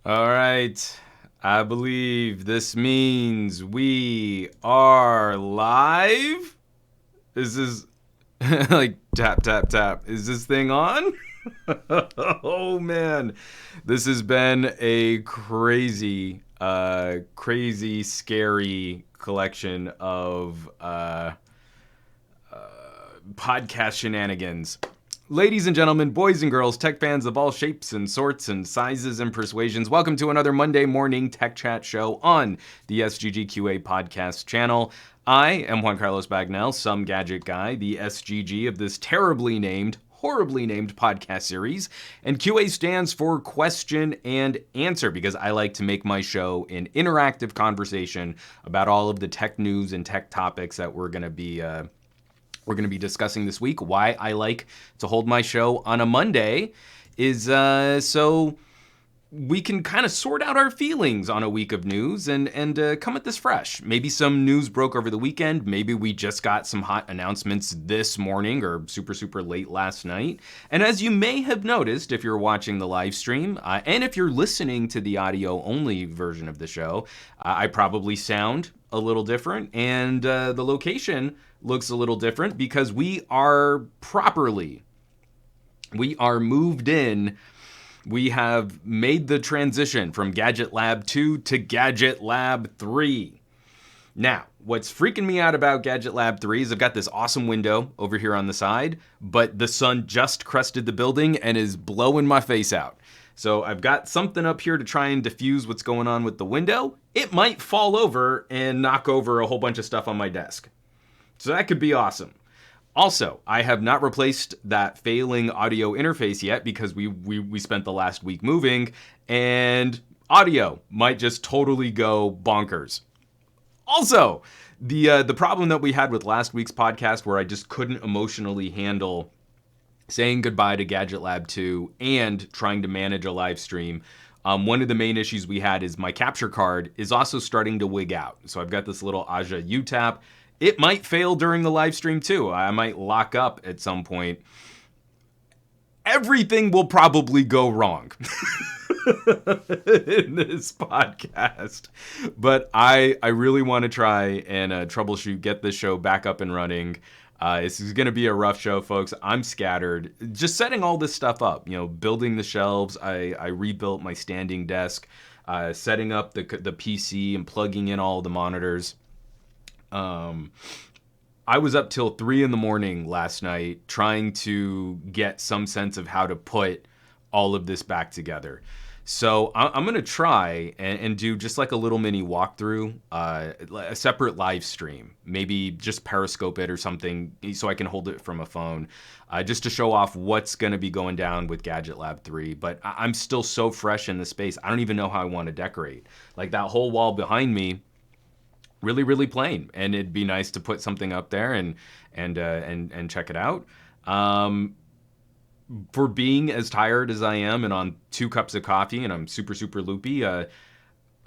All right. I believe this means we are live. Is this like tap, tap, tap? Is this thing on? Oh man. This has been a crazy, scary collection of podcast shenanigans. Ladies and gentlemen, boys and girls, tech fans of all shapes and sorts and sizes and persuasions, welcome to another Monday morning tech chat show on the SGGQA podcast channel. I am Juan Carlos Bagnell, SomeGadgetGuy, the SGG of this horribly named podcast series. And QA stands for question and answer because I like to make my show an interactive conversation about all of the tech news and tech topics that we're going to be discussing this week. Why I like to hold my show on a Monday is so we can kind of sort out our feelings on a week of news and come at this fresh. Maybe some news broke over the weekend. Maybe we just got some hot announcements this morning or super late last night. And as you may have noticed if you're watching the live stream and if you're listening to the audio only version of the show, I probably sound a little different and the location looks a little different because we are moved in. We have made the transition from GadgetLab 2 to GadgetLab 3. Now, what's freaking me out about GadgetLab 3 is I've got this awesome window over here on the side, but the sun just crested the building and is blowing my face out. So I've got something up here to try and diffuse what's going on with the window. It might fall over and knock over a whole bunch of stuff on my desk. So that could be awesome. Also, I have not replaced that failing audio interface yet because we spent the last week moving, and audio might just totally go bonkers. Also, the problem that we had with last week's podcast where I just couldn't emotionally handle saying goodbye to GadgetLab 2 and trying to manage a live stream. One of the main issues we had is my capture card is also starting to wig out. So I've got this little Aja U-tap. It might fail during the live stream too. I might lock up at some point. Everything will probably go wrong in this podcast. But I really want to try and troubleshoot, get this show back up and running. This is going to be a rough show, folks. I'm scattered. Just setting all this stuff up, building the shelves. I rebuilt my standing desk, setting up the PC and plugging in all the monitors. I was up till 3 a.m. last night trying to get some sense of how to put all of this back together. So I'm going to try and do just like a little mini walkthrough, a separate live stream, maybe just Periscope it or something so I can hold it from a phone, just to show off what's going to be going down with GadgetLab 3. But I'm still so fresh in the space. I don't even know how I want to decorate. Like that whole wall behind me, really plain, and it'd be nice to put something up there and check it out. For being as tired as I am and on 2 cups of coffee and I'm super loopy, I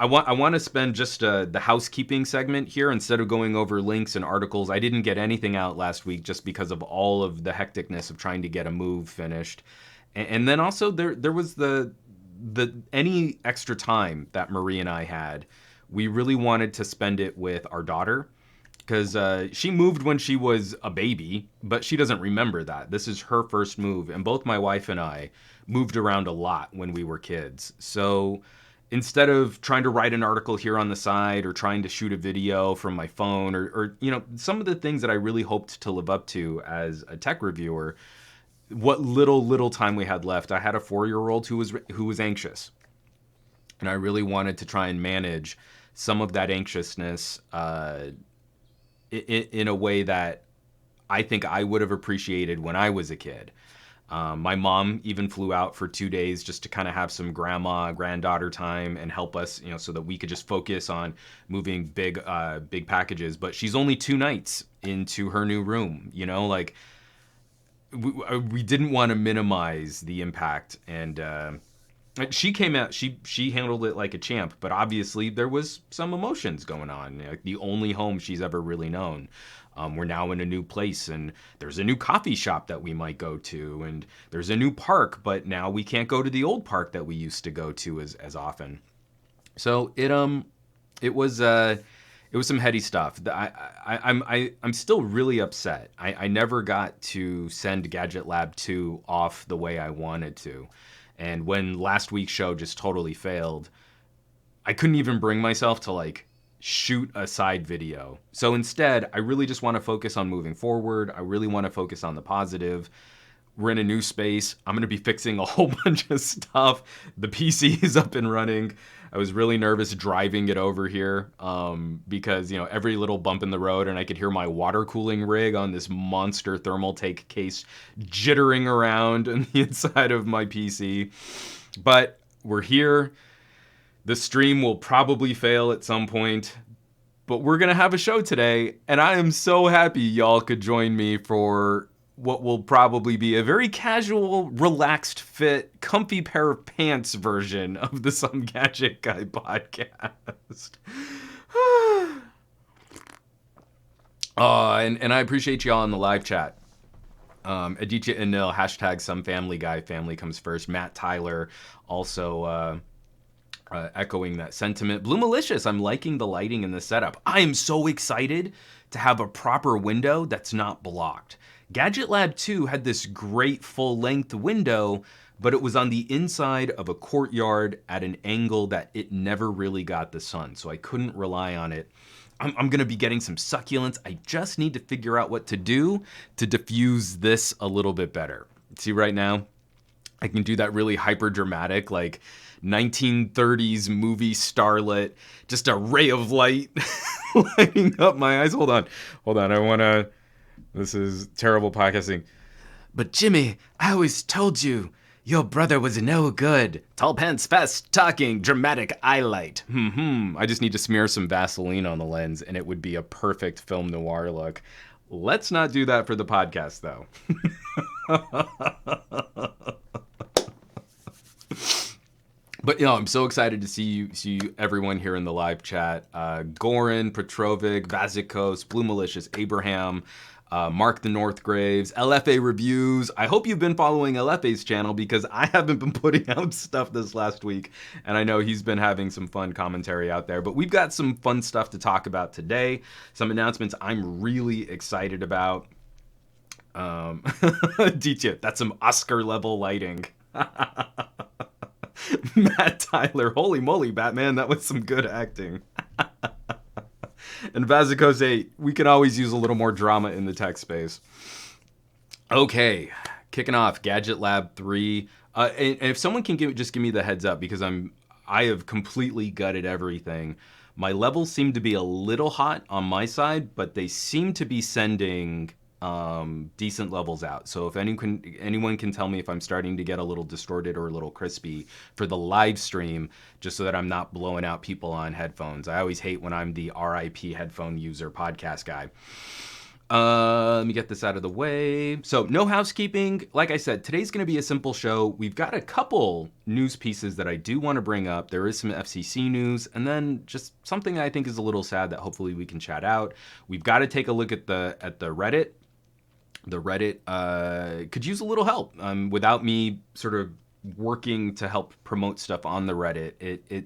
want to spend just the housekeeping segment here instead of going over links and articles. I didn't get anything out last week just because of all of the hecticness of trying to get a move finished, and then also there was the any extra time that Marie and I had. We really wanted to spend it with our daughter because she moved when she was a baby, but she doesn't remember that. This is her first move, and both my wife and I moved around a lot when we were kids. So instead of trying to write an article here on the side or trying to shoot a video from my phone or some of the things that I really hoped to live up to as a tech reviewer, what little time we had left, I had a 4-year-old who was anxious. And I really wanted to try and manage some of that anxiousness in a way that I think I would have appreciated when I was a kid. My mom even flew out for 2 days just to kind of have some granddaughter time and help us, so that we could just focus on moving big packages. But she's only 2 nights into her new room, like we didn't want to minimize the impact, and she came out, she handled it like a champ, but obviously there was some emotions going on, like the only home she's ever really known. We're now in a new place, and there's a new coffee shop that we might go to, and there's a new park, but now we can't go to the old park that we used to go to as often. So it was some heady stuff. I'm still really upset. I never got to send GadgetLab 2 off the way I wanted to. And when last week's show just totally failed, I couldn't even bring myself to like shoot a side video. So instead, I really just want to focus on moving forward. I really want to focus on the positive. We're in a new space. I'm going to be fixing a whole bunch of stuff. The PC is up and running. I was really nervous driving it over here because, you know, every little bump in the road, and I could hear my water cooling rig on this monster thermal take case jittering around on the inside of my PC. But we're here. The stream will probably fail at some point, but we're going to have a show today, and I am so happy y'all could join me for what will probably be a very casual, relaxed fit, comfy pair of pants version of the Some Gadget Guy podcast. And I appreciate y'all in the live chat. Aditya Anil, hashtag Some Family Guy, family comes first. Matt Tyler also echoing that sentiment. Blue Malicious, I'm liking the lighting in the setup. I am so excited to have a proper window that's not blocked. GadgetLab 2 had this great full-length window, but it was on the inside of a courtyard at an angle that it never really got the sun, so I couldn't rely on it. I'm going to be getting some succulents. I just need to figure out what to do to diffuse this a little bit better. See, right now, I can do that really hyper-dramatic, like 1930s movie starlet, just a ray of light lighting up my eyes. Hold on, I want to... This is terrible podcasting. But Jimmy, I always told you, your brother was no good. Tall pants, fast talking, dramatic highlight. I just need to smear some Vaseline on the lens and it would be a perfect film noir look. Let's not do that for the podcast though. But, you know, I'm so excited to see everyone here in the live chat. Goran, Petrovic, Vazikos, Blue Malicious, Abraham, Mark the Northgraves, LFA Reviews. I hope you've been following LFA's channel because I haven't been putting out stuff this last week. And I know he's been having some fun commentary out there. But we've got some fun stuff to talk about today. Some announcements I'm really excited about. DJ, that's some Oscar level lighting. Matt Tyler, holy moly, Batman, that was some good acting. And Vazikos 8, we can always use a little more drama in the tech space. Okay, kicking off, GadgetLab 3. And if someone can just give me the heads up, because I have completely gutted everything. My levels seem to be a little hot on my side, but they seem to be sending decent levels out. So if anyone can tell me if I'm starting to get a little distorted or a little crispy for the live stream, just so that I'm not blowing out people on headphones. I always hate when I'm the RIP headphone user podcast guy. Let me get this out of the way. So no housekeeping. Like I said, today's going to be a simple show. We've got a couple news pieces that I do want to bring up. There is some FCC news, and then just something I think is a little sad that hopefully we can chat out. We've got to take a look at the Reddit. The Reddit could use a little help. Without me sort of working to help promote stuff on the Reddit,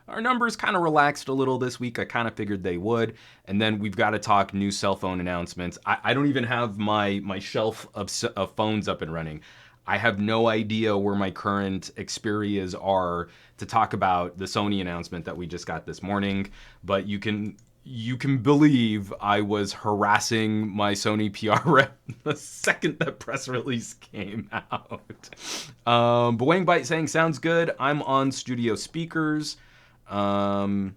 our numbers kind of relaxed a little this week. I kind of figured they would. And then we've got to talk new cell phone announcements. I don't even have my shelf of phones up and running. I have no idea where my current Xperias are to talk about the Sony announcement that we just got this morning. But you can believe I was harassing my Sony PR rep the second that press release came out. Boeing Byte saying, sounds good. I'm on studio speakers. LFA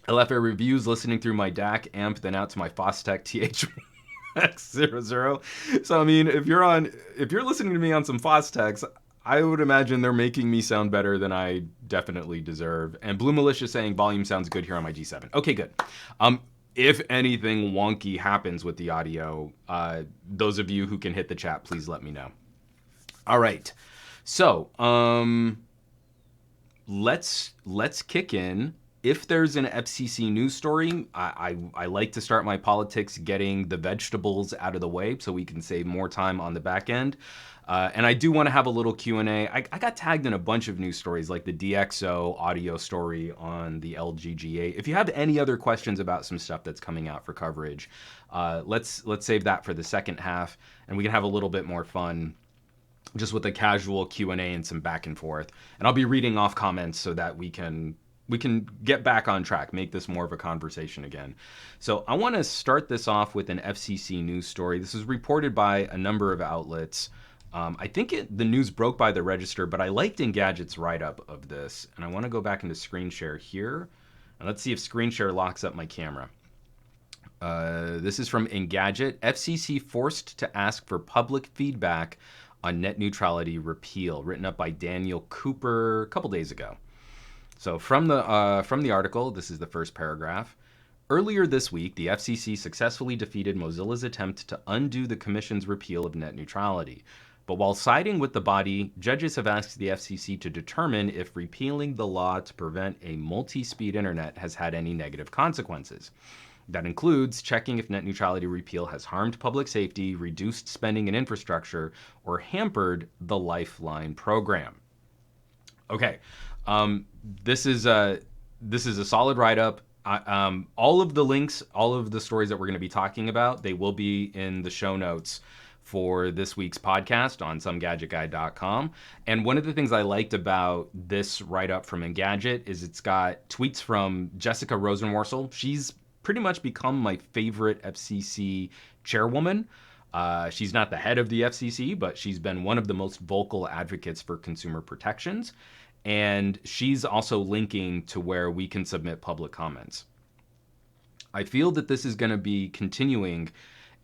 Reviews, listening through my DAC amp, then out to my Fostech TH-X00. So, I mean, if you're listening to me on some Fostechs, I would imagine they're making me sound better than I definitely deserve. And Blue Militia saying volume sounds good here on my G7. Okay, good. If anything wonky happens with the audio, those of you who can hit the chat, please let me know. All right. So, let's kick in If there's an FCC news story, I like to start my politics getting the vegetables out of the way so we can save more time on the back end. And I do want to have a little Q&A. I got tagged in a bunch of news stories, like the DxO audio story on the LGGA. If you have any other questions about some stuff that's coming out for coverage, let's save that for the second half, and we can have a little bit more fun just with a casual Q&A and some back and forth. And I'll be reading off comments so that we can get back on track, make this more of a conversation again. So I want to start this off with an FCC news story. This is reported by a number of outlets. I think the news broke by the Register, but I liked Engadget's write-up of this. And I want to go back into screen share here. And let's see if screen share locks up my camera. This is from Engadget. FCC forced to ask for public feedback on net neutrality repeal, written up by Daniel Cooper a couple days ago. So from the article, this is the first paragraph. Earlier this week, the FCC successfully defeated Mozilla's attempt to undo the Commission's repeal of net neutrality. But while siding with the body, judges have asked the FCC to determine if repealing the law to prevent a multi-speed internet has had any negative consequences. That includes checking if net neutrality repeal has harmed public safety, reduced spending in infrastructure, or hampered the Lifeline program. Okay, this is a solid write-up. All of the links, all of the stories that we're going to be talking about, they will be in the show notes for this week's podcast on SomeGadgetGuy.com. And one of the things I liked about this write-up from Engadget is it's got tweets from Jessica Rosenworcel. She's pretty much become my favorite FCC chairwoman. She's not the head of the FCC, but she's been one of the most vocal advocates for consumer protections. And she's also linking to where we can submit public comments. I feel that this is going to be continuing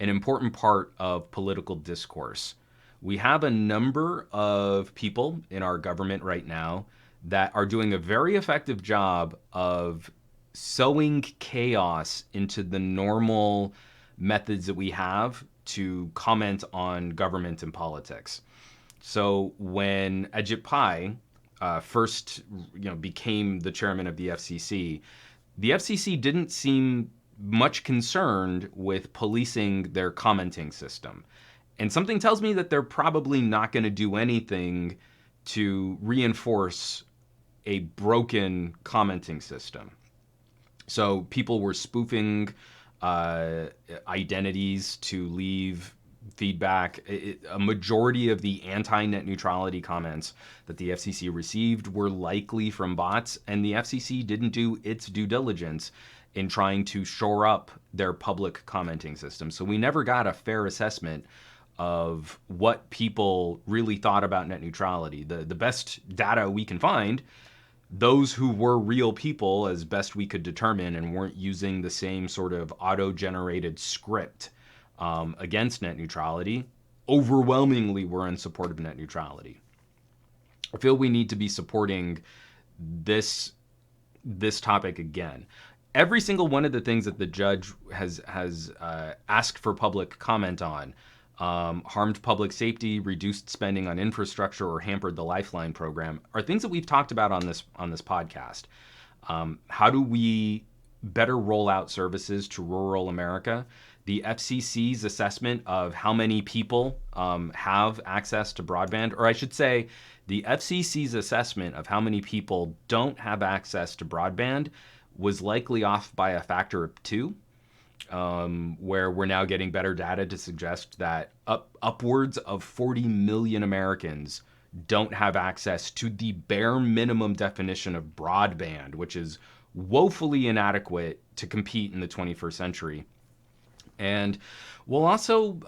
an important part of political discourse. We have a number of people in our government right now that are doing a very effective job of sowing chaos into the normal methods that we have to comment on government and politics. So when Ajit Pai first became the chairman of the FCC didn't seem much concerned with policing their commenting system. And something tells me that they're probably not going to do anything to reinforce a broken commenting system. So people were spoofing identities to leave feedback. A majority of the anti-net neutrality comments that the FCC received were likely from bots, and the FCC didn't do its due diligence in trying to shore up their public commenting system. So we never got a fair assessment of what people really thought about net neutrality. The best data we can find, those who were real people as best we could determine and weren't using the same sort of auto-generated script against net neutrality, overwhelmingly were in support of net neutrality. I feel we need to be supporting this topic again. Every single one of the things that the judge has asked for public comment on, harmed public safety, reduced spending on infrastructure, or hampered the Lifeline program, are things that we've talked about on this podcast. How do we better roll out services to rural America? The FCC's assessment of how many people have access to broadband, or I should say, the FCC's assessment of how many people don't have access to broadband was likely off by a factor of 2. Where we're now getting better data to suggest that upwards of 40 million Americans don't have access to the bare minimum definition of broadband, which is woefully inadequate to compete in the 21st century. And we'll also,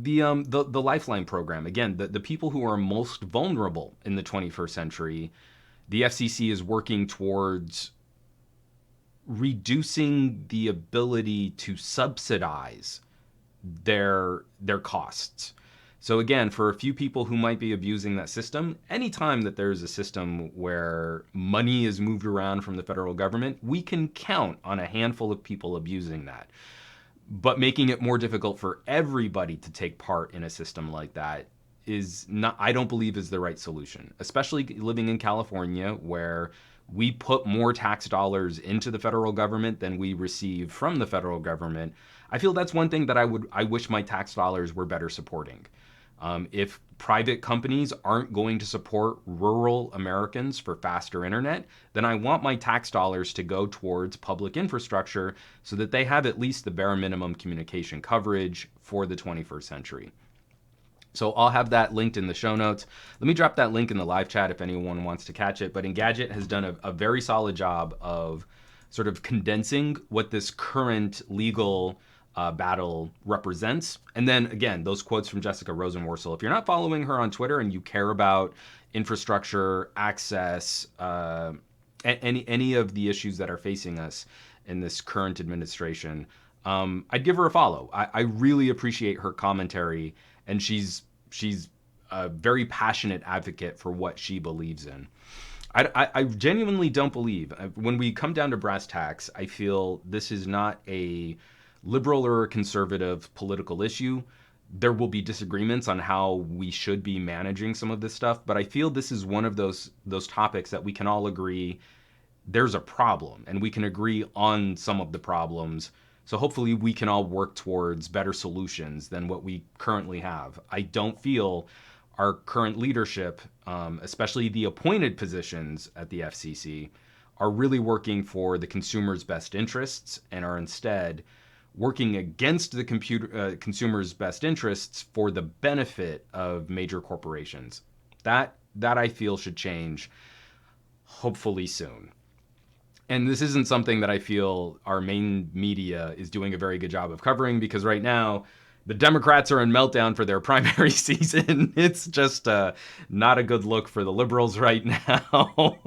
the Lifeline program, again, the people who are most vulnerable in the 21st century, the FCC is working towards reducing the ability to subsidize their costs. So again, for a few people who might be abusing that system, anytime that there's a system where money is moved around from the federal government, we can count on a handful of people abusing that. But making it more difficult for everybody to take part in a system like that is not, I don't believe, is the right solution, especially living in California, where we put more tax dollars into the federal government than we receive from the federal government. I feel that's one thing that I wish my tax dollars were better supporting. If private companies aren't going to support rural Americans for faster internet, then I want my tax dollars to go towards public infrastructure so that they have at least the bare minimum communication coverage for the 21st century. So I'll have that linked in the show notes. Let me drop that link in the live chat if anyone wants to catch it. But Engadget has done a very solid job of sort of condensing what this current legal battle represents. And then again, those quotes from Jessica Rosenworcel. If you're not following her on Twitter and you care about infrastructure, access, any of the issues that are facing us in this current administration, I'd give her a follow. I really appreciate her commentary, and she's a very passionate advocate for what she believes in. I genuinely don't believe, when we come down to brass tacks, I feel this is not a liberal or conservative political issue. There will be disagreements on how we should be managing some of this stuff, but I feel this is one of those topics that we can all agree there's a problem, and we can agree on some of the problems. So hopefully we can all work towards better solutions than what we currently have. I don't feel our current leadership, especially the appointed positions at the FCC, are really working for the consumer's best interests and are instead working against the consumer's best interests for the benefit of major corporations. That I feel should change, hopefully soon. And this isn't something that I feel our main media is doing a very good job of covering, because right now the Democrats are in meltdown for their primary season. It's just not a good look for the liberals right now.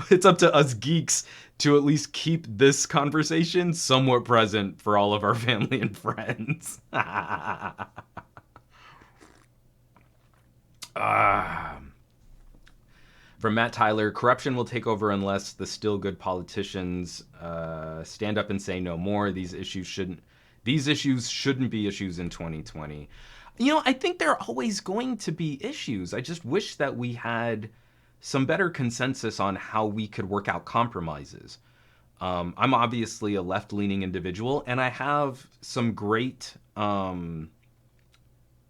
It's up to us geeks to at least keep this conversation somewhat present for all of our family and friends. From Matt Tyler, corruption will take over unless the still good politicians stand up and say no more. These issues shouldn't be issues in 2020. You know, I think there are always going to be issues. I just wish that we had some better consensus on how we could work out compromises. I'm obviously a left-leaning individual, and I have some great...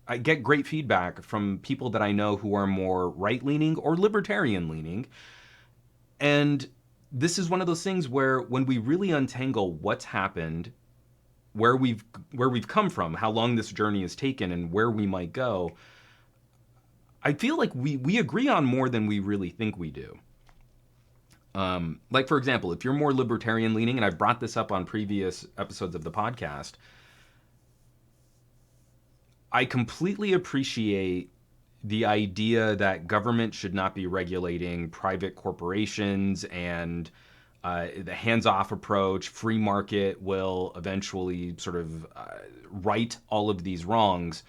I get great feedback from people that I know who are more right-leaning or libertarian-leaning. And this is one of those things where when we really untangle what's happened, where we've come from, how long this journey has taken, and where we might go, I feel like we agree on more than we really think we do. Like, for example, if you're more libertarian-leaning, and I've brought this up on previous episodes of the podcast, I completely appreciate the idea that government should not be regulating private corporations, and the hands-off approach, free market will eventually sort of right all of these wrongs.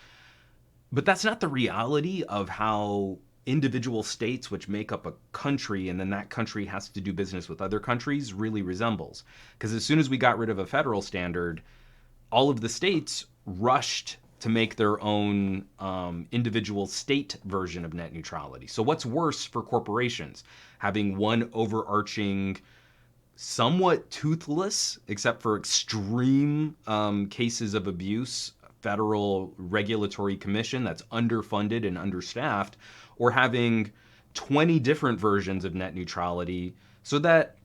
But that's not the reality of how individual states, which make up a country, and then that country has to do business with other countries, really resembles. Because as soon as we got rid of a federal standard, all of the states rushed to make their own individual state version of net neutrality. So what's worse for corporations? Having one overarching, somewhat toothless, except for extreme cases of abuse, federal regulatory commission that's underfunded and understaffed, or having 20 different versions of net neutrality so that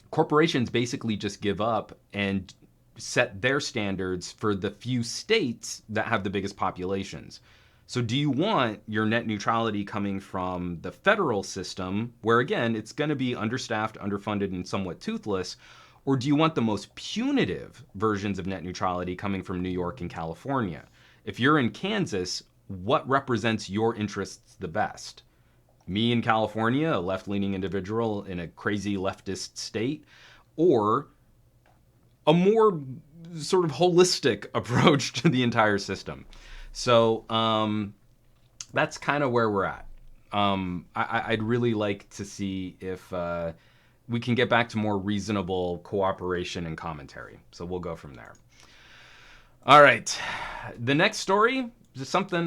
corporations basically just give up and set their standards for the few states that have the biggest populations. So do you want your net neutrality coming from the federal system, where again, it's going to be understaffed, underfunded, and somewhat toothless, or do you want the most punitive versions of net neutrality coming from New York and California? If you're in Kansas, what represents your interests the best? Me in California, a left-leaning individual in a crazy leftist state, or a more sort of holistic approach to the entire system? So that's kind of where we're at. I'd really like to see if we can get back to more reasonable cooperation and commentary. So we'll go from there. All right. The next story is something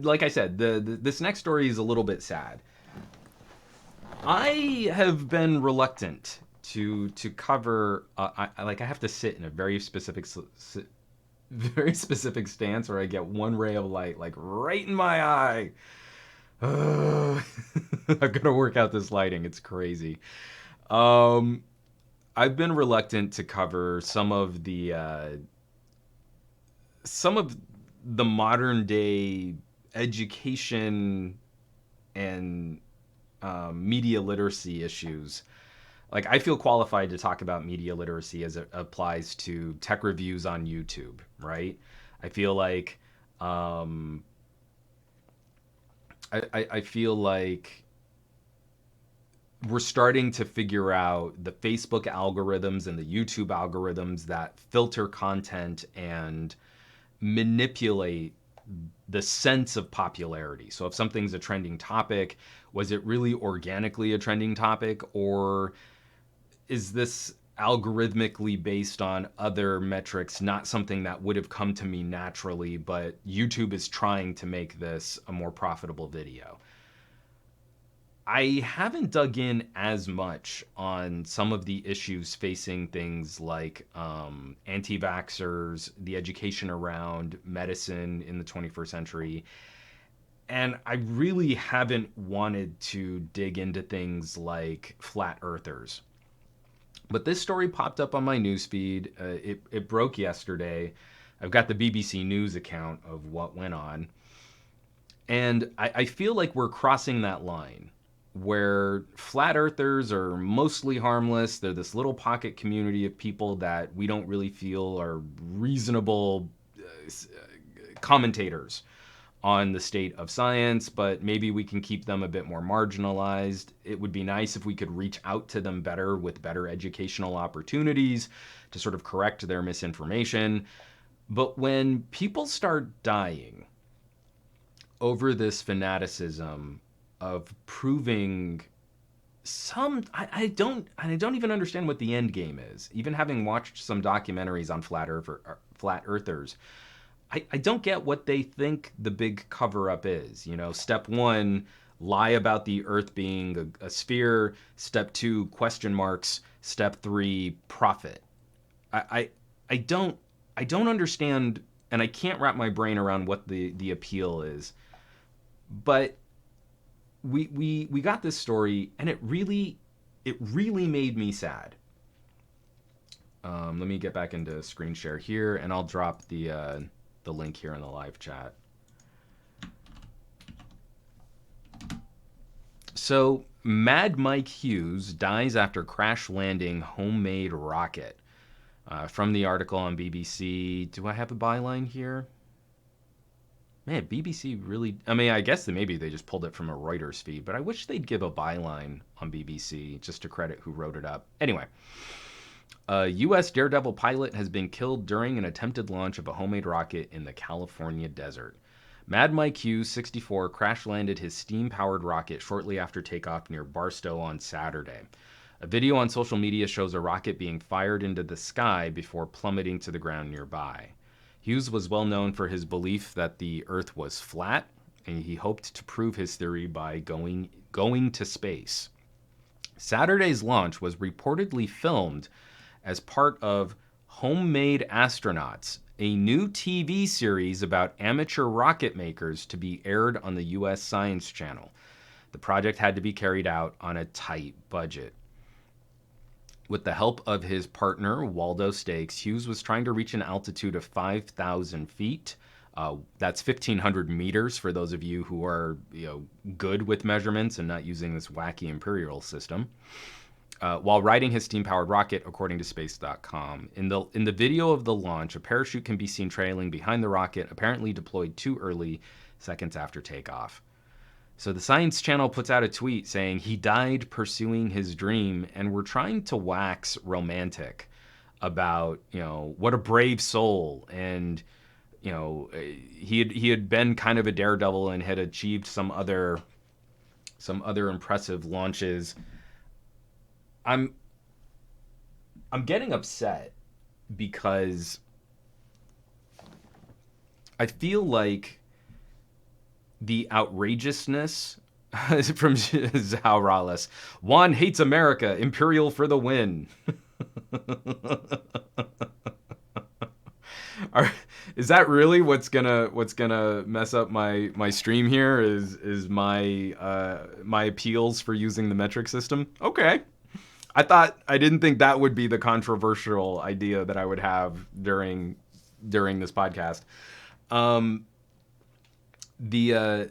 like I said, this next story is a little bit sad. I have been reluctant to cover. I have to sit in a very specific very specific stance where I get one ray of light like right in my eye. I've got to work out this lighting. It's crazy. I've been reluctant to cover some of the modern day education and media literacy issues. Like, I feel qualified to talk about media literacy as it applies to tech reviews on YouTube, right? I feel like I feel like we're starting to figure out the Facebook algorithms and the YouTube algorithms that filter content and manipulate the sense of popularity. So if something's a trending topic, was it really organically a trending topic, or is this algorithmically based on other metrics, not something that would have come to me naturally, but YouTube is trying to make this a more profitable video? I haven't dug in as much on some of the issues facing things like anti-vaxxers, the education around medicine in the 21st century, and I really haven't wanted to dig into things like flat earthers. But this story popped up on my newsfeed. It broke yesterday. I've got the BBC News account of what went on. And I feel like we're crossing that line where flat earthers are mostly harmless. They're this little pocket community of people that we don't really feel are reasonable commentators on the state of science, but maybe we can keep them a bit more marginalized. It would be nice if we could reach out to them better with better educational opportunities to sort of correct their misinformation. But when people start dying over this fanaticism of proving I don't even understand what the end game is. Even having watched some documentaries on flat earthers, I don't get what they think the big cover up is. You know, step one, lie about the earth being a sphere. Step two, question marks. Step three, profit. I don't understand, and I can't wrap my brain around what the appeal is. But we got this story, and it really made me sad. Let me get back into screen share here, and I'll drop the link here in the live chat. So, Mad Mike Hughes dies after crash landing homemade rocket. From the article on BBC. Do I have a byline here? Man, BBC really... I mean, I guess that maybe they just pulled it from a Reuters feed, but I wish they'd give a byline on BBC just to credit who wrote it up. Anyway, a U.S. Daredevil pilot has been killed during an attempted launch of a homemade rocket in the California desert. Mad Mike Hughes, 64, crash-landed his steam-powered rocket shortly after takeoff near Barstow on Saturday. A video on social media shows a rocket being fired into the sky before plummeting to the ground nearby. Hughes was well known for his belief that the Earth was flat, and he hoped to prove his theory by going to space. Saturday's launch was reportedly filmed as part of Homemade Astronauts, a new TV series about amateur rocket makers to be aired on the U.S. Science Channel. The project had to be carried out on a tight budget. With the help of his partner, Waldo Stakes, Hughes was trying to reach an altitude of 5,000 feet. That's 1,500 meters for those of you who are good with measurements and not using this wacky imperial system. While riding his steam-powered rocket, according to Space.com. In the video of the launch, a parachute can be seen trailing behind the rocket, apparently deployed too early, seconds after takeoff. So the Science Channel puts out a tweet saying he died pursuing his dream, and we're trying to wax romantic about, what a brave soul, and, he had been kind of a daredevil and had achieved some other impressive launches. I'm getting upset because I feel like the outrageousness from Zhao Rales. Juan hates America. Imperial for the win. Is that really what's gonna mess up my stream here? Is my my appeals for using the metric system? Okay. I didn't think that would be the controversial idea that I would have during this podcast. The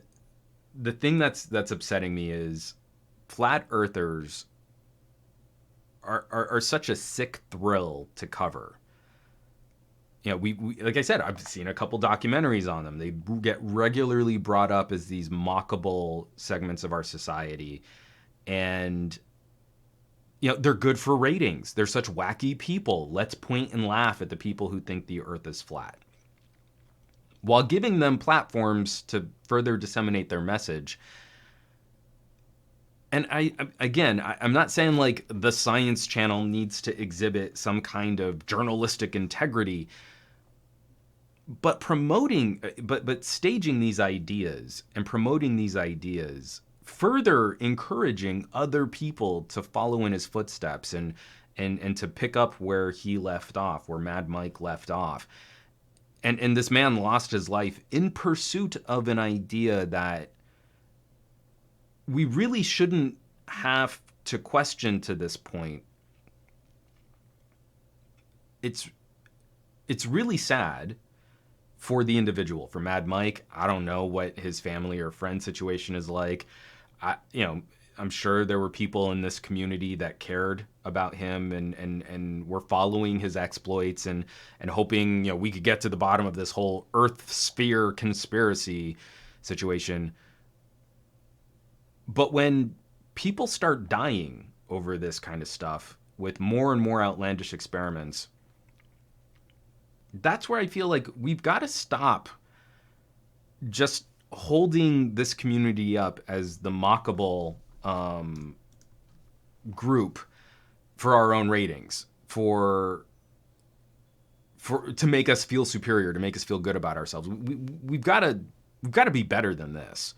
thing that's upsetting me is flat earthers are such a sick thrill to cover. You know, we like I said, I've seen a couple documentaries on them. They get regularly brought up as these mockable segments of our society, and you know, they're good for ratings. They're such wacky people. Let's point and laugh at the people who think the earth is flat, while giving them platforms to further disseminate their message. And I'm not saying like the Science Channel needs to exhibit some kind of journalistic integrity, but staging these ideas and promoting these ideas, further encouraging other people to follow in his footsteps and to pick up where he left off, where Mad Mike left off. And this man lost his life in pursuit of an idea that we really shouldn't have to question to this point. It's really sad for the individual, for Mad Mike. I don't know what his family or friend situation is like. I'm sure there were people in this community that cared about him and were following his exploits and hoping, you know, we could get to the bottom of this whole Earth sphere conspiracy situation. But when people start dying over this kind of stuff with more and more outlandish experiments, that's where I feel like we've got to stop just holding this community up as the mockable group for our own ratings, to make us feel superior, to make us feel good about ourselves. We've got to be better than this.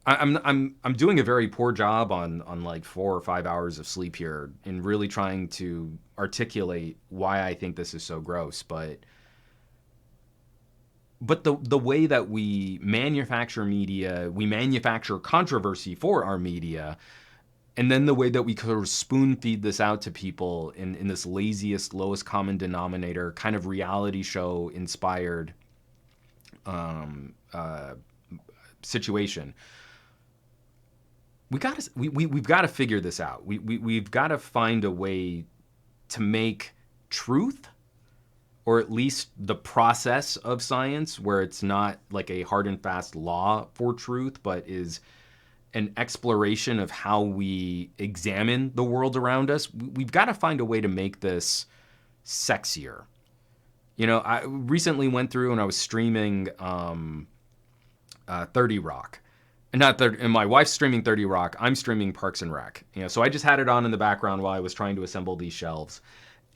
I'm doing a very poor job on like 4 or 5 hours of sleep here in really trying to articulate why I think this is so gross, but the way that we manufacture media, we manufacture controversy for our media, and then the way that we sort of spoon feed this out to people in this laziest, lowest common denominator kind of reality show inspired situation. We've got to figure this out. We've got to find a way to make truth, or at least the process of science, where it's not like a hard and fast law for truth, but is an exploration of how we examine the world around us. We've got to find a way to make this sexier. You know, I recently went through and I was streaming 30 Rock. And my wife's streaming 30 Rock. I'm streaming Parks and Rec. You know, so I just had it on in the background while I was trying to assemble these shelves.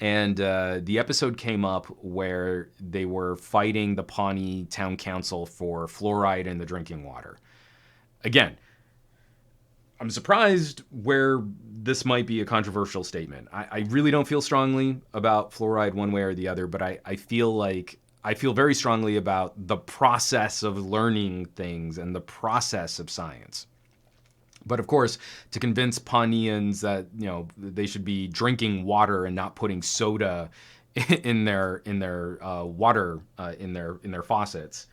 And the episode came up where they were fighting the Pawnee Town Council for fluoride in the drinking water. Again, I'm surprised where this might be a controversial statement. I really don't feel strongly about fluoride one way or the other, but I feel very strongly about the process of learning things and the process of science. But of course, to convince Pawneeans that, you know, they should be drinking water and not putting soda in their water in their faucets,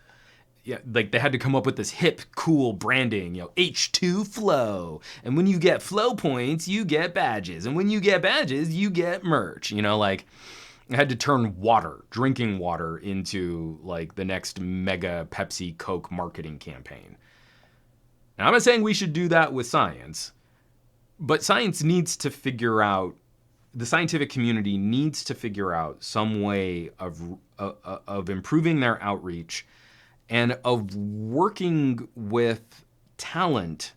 yeah, like they had to come up with this hip, cool branding, you know, H2 Flow. And when you get flow points, you get badges. And when you get badges, you get merch. You know, like I had to turn water, drinking water, into like the next mega Pepsi Coke marketing campaign. Now, I'm not saying we should do that with science, but science needs to figure out, the scientific community needs to figure out some way of improving their outreach and of working with talent.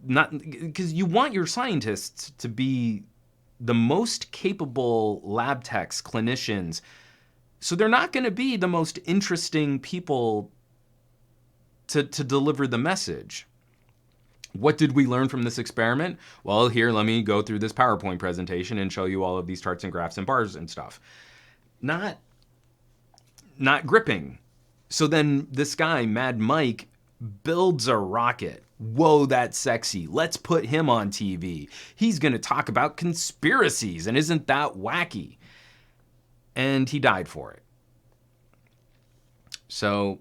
Not because you want your scientists to be the most capable lab techs, clinicians, so they're not going to be the most interesting people to deliver the message. What did we learn from this experiment? Well, here, let me go through this PowerPoint presentation and show you all of these charts and graphs and bars and stuff. Not gripping. So then this guy, Mad Mike, builds a rocket. Whoa, that's sexy. Let's put him on TV. He's going to talk about conspiracies, and isn't that wacky? And he died for it. So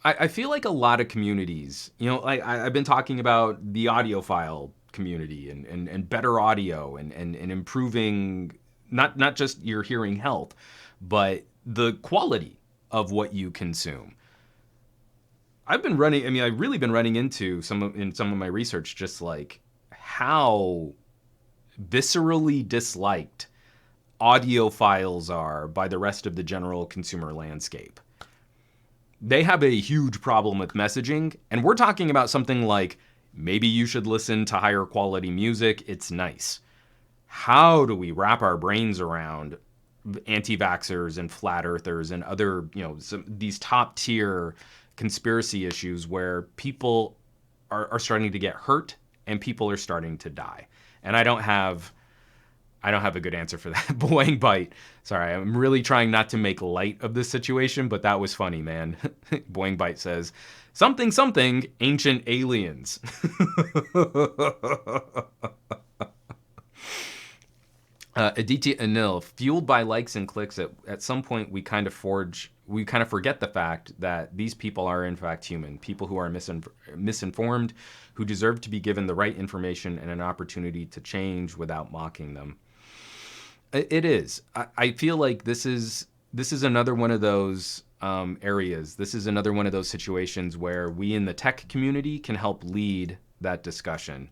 I feel like a lot of communities, you know, I've been talking about the audiophile community and better audio and improving not just your hearing health, but the quality of what you consume. I've really been running into some of my research, just like how viscerally disliked audiophiles are by the rest of the general consumer landscape. They have a huge problem with messaging, and we're talking about something like, maybe you should listen to higher quality music, it's nice. How do we wrap our brains around anti-vaxxers and flat earthers and other, these top tier conspiracy issues where people are starting to get hurt and people are starting to die? And I don't have a good answer for that. Boing Bite. Sorry, I'm really trying not to make light of this situation, but that was funny, man. Boing Bite says, something, ancient aliens. Aditya Anil, fueled by likes and clicks, at some point we kind of forget the fact that these people are in fact human, people who are misinformed, who deserve to be given the right information and an opportunity to change without mocking them. It is. I feel like this is another one of those areas. This is another one of those situations where we in the tech community can help lead that discussion.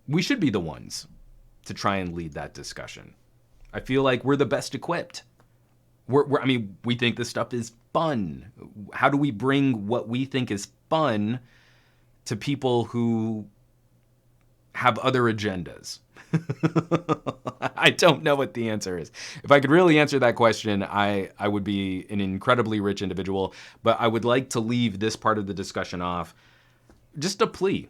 We should be the ones to try and lead that discussion. I feel like we're the best equipped. We think this stuff is fun. How do we bring what we think is fun to people who have other agendas? I don't know what the answer is. If I could really answer that question, I would be an incredibly rich individual, but I would like to leave this part of the discussion off just a plea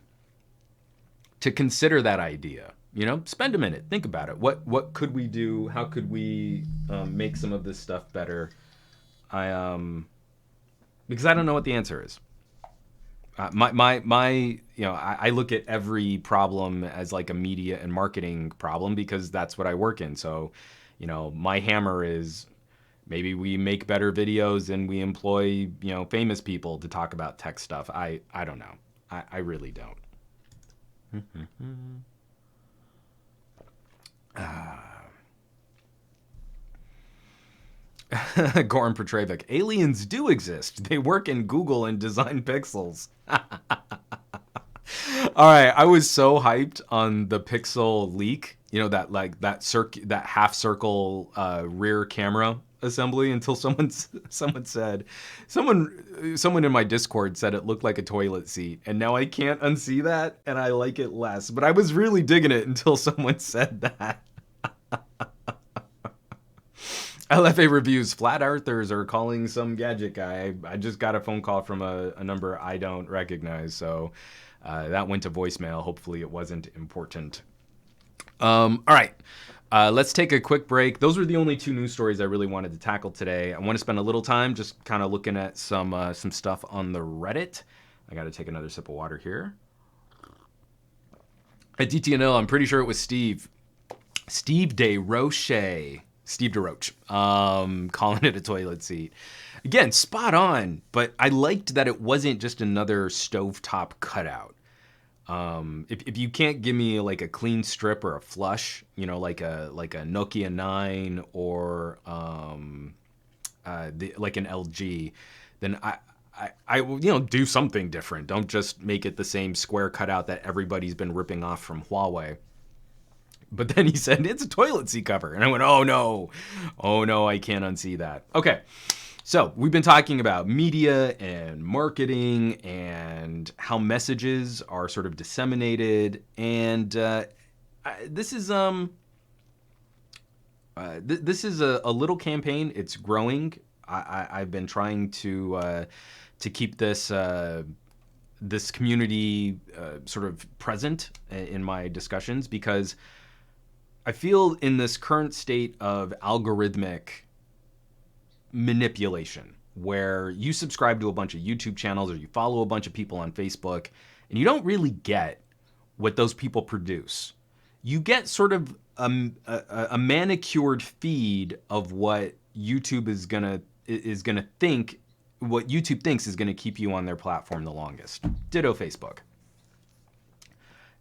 to consider that idea. Spend a minute, think about it. What could we do? How could we make some of this stuff better? Because I don't know what the answer is. I look at every problem as like a media and marketing problem because that's what I work in. So, my hammer is maybe we make better videos and we employ, famous people to talk about tech stuff. I don't know. I really don't. Goran Petrovic, aliens do exist. They work in Google and design pixels. All right, I was so hyped on the Pixel leak, that half circle rear camera assembly until someone in my Discord said it looked like a toilet seat, and now I can't unsee that and I like it less. But I was really digging it until someone said that. LFA reviews, flat earthers are calling some gadget guy. I just got a phone call from a number I don't recognize, so that went to voicemail. Hopefully it wasn't important. All right, let's take a quick break. Those were the only two news stories I really wanted to tackle today. I want to spend a little time just kind of looking at some stuff on the Reddit. I got to take another sip of water here. At DTNL, I'm pretty sure it was Steve DeRoche. Steve DeRoche, calling it a toilet seat. Again, spot on, but I liked that it wasn't just another stovetop cutout. If you can't give me like a clean strip or a flush, like a Nokia 9 or like an LG, then I will do something different. Don't just make it the same square cutout that everybody's been ripping off from Huawei. But then he said, it's a toilet seat cover. And I went, oh no, I can't unsee that. Okay, so we've been talking about media and marketing and how messages are sort of disseminated. And this is a little campaign. It's growing. I've been trying to keep this this community sort of present in my discussions, because I feel in this current state of algorithmic manipulation, where you subscribe to a bunch of YouTube channels or you follow a bunch of people on Facebook, and you don't really get what those people produce. You get sort of a manicured feed of what YouTube is gonna think, what YouTube thinks is gonna keep you on their platform the longest. Ditto Facebook.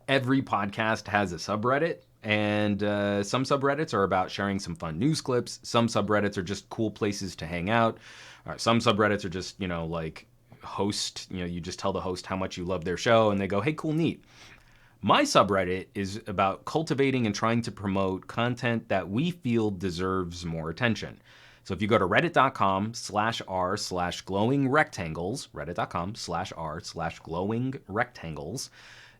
Every podcast has a subreddit, and some subreddits are about sharing some fun news clips. Some subreddits are just cool places to hang out. Some subreddits are just, like host, you just tell the host how much you love their show and they go, hey, cool, neat. My subreddit is about cultivating and trying to promote content that we feel deserves more attention. So if you go to reddit.com/r/glowing rectangles, reddit.com/r/glowing rectangles,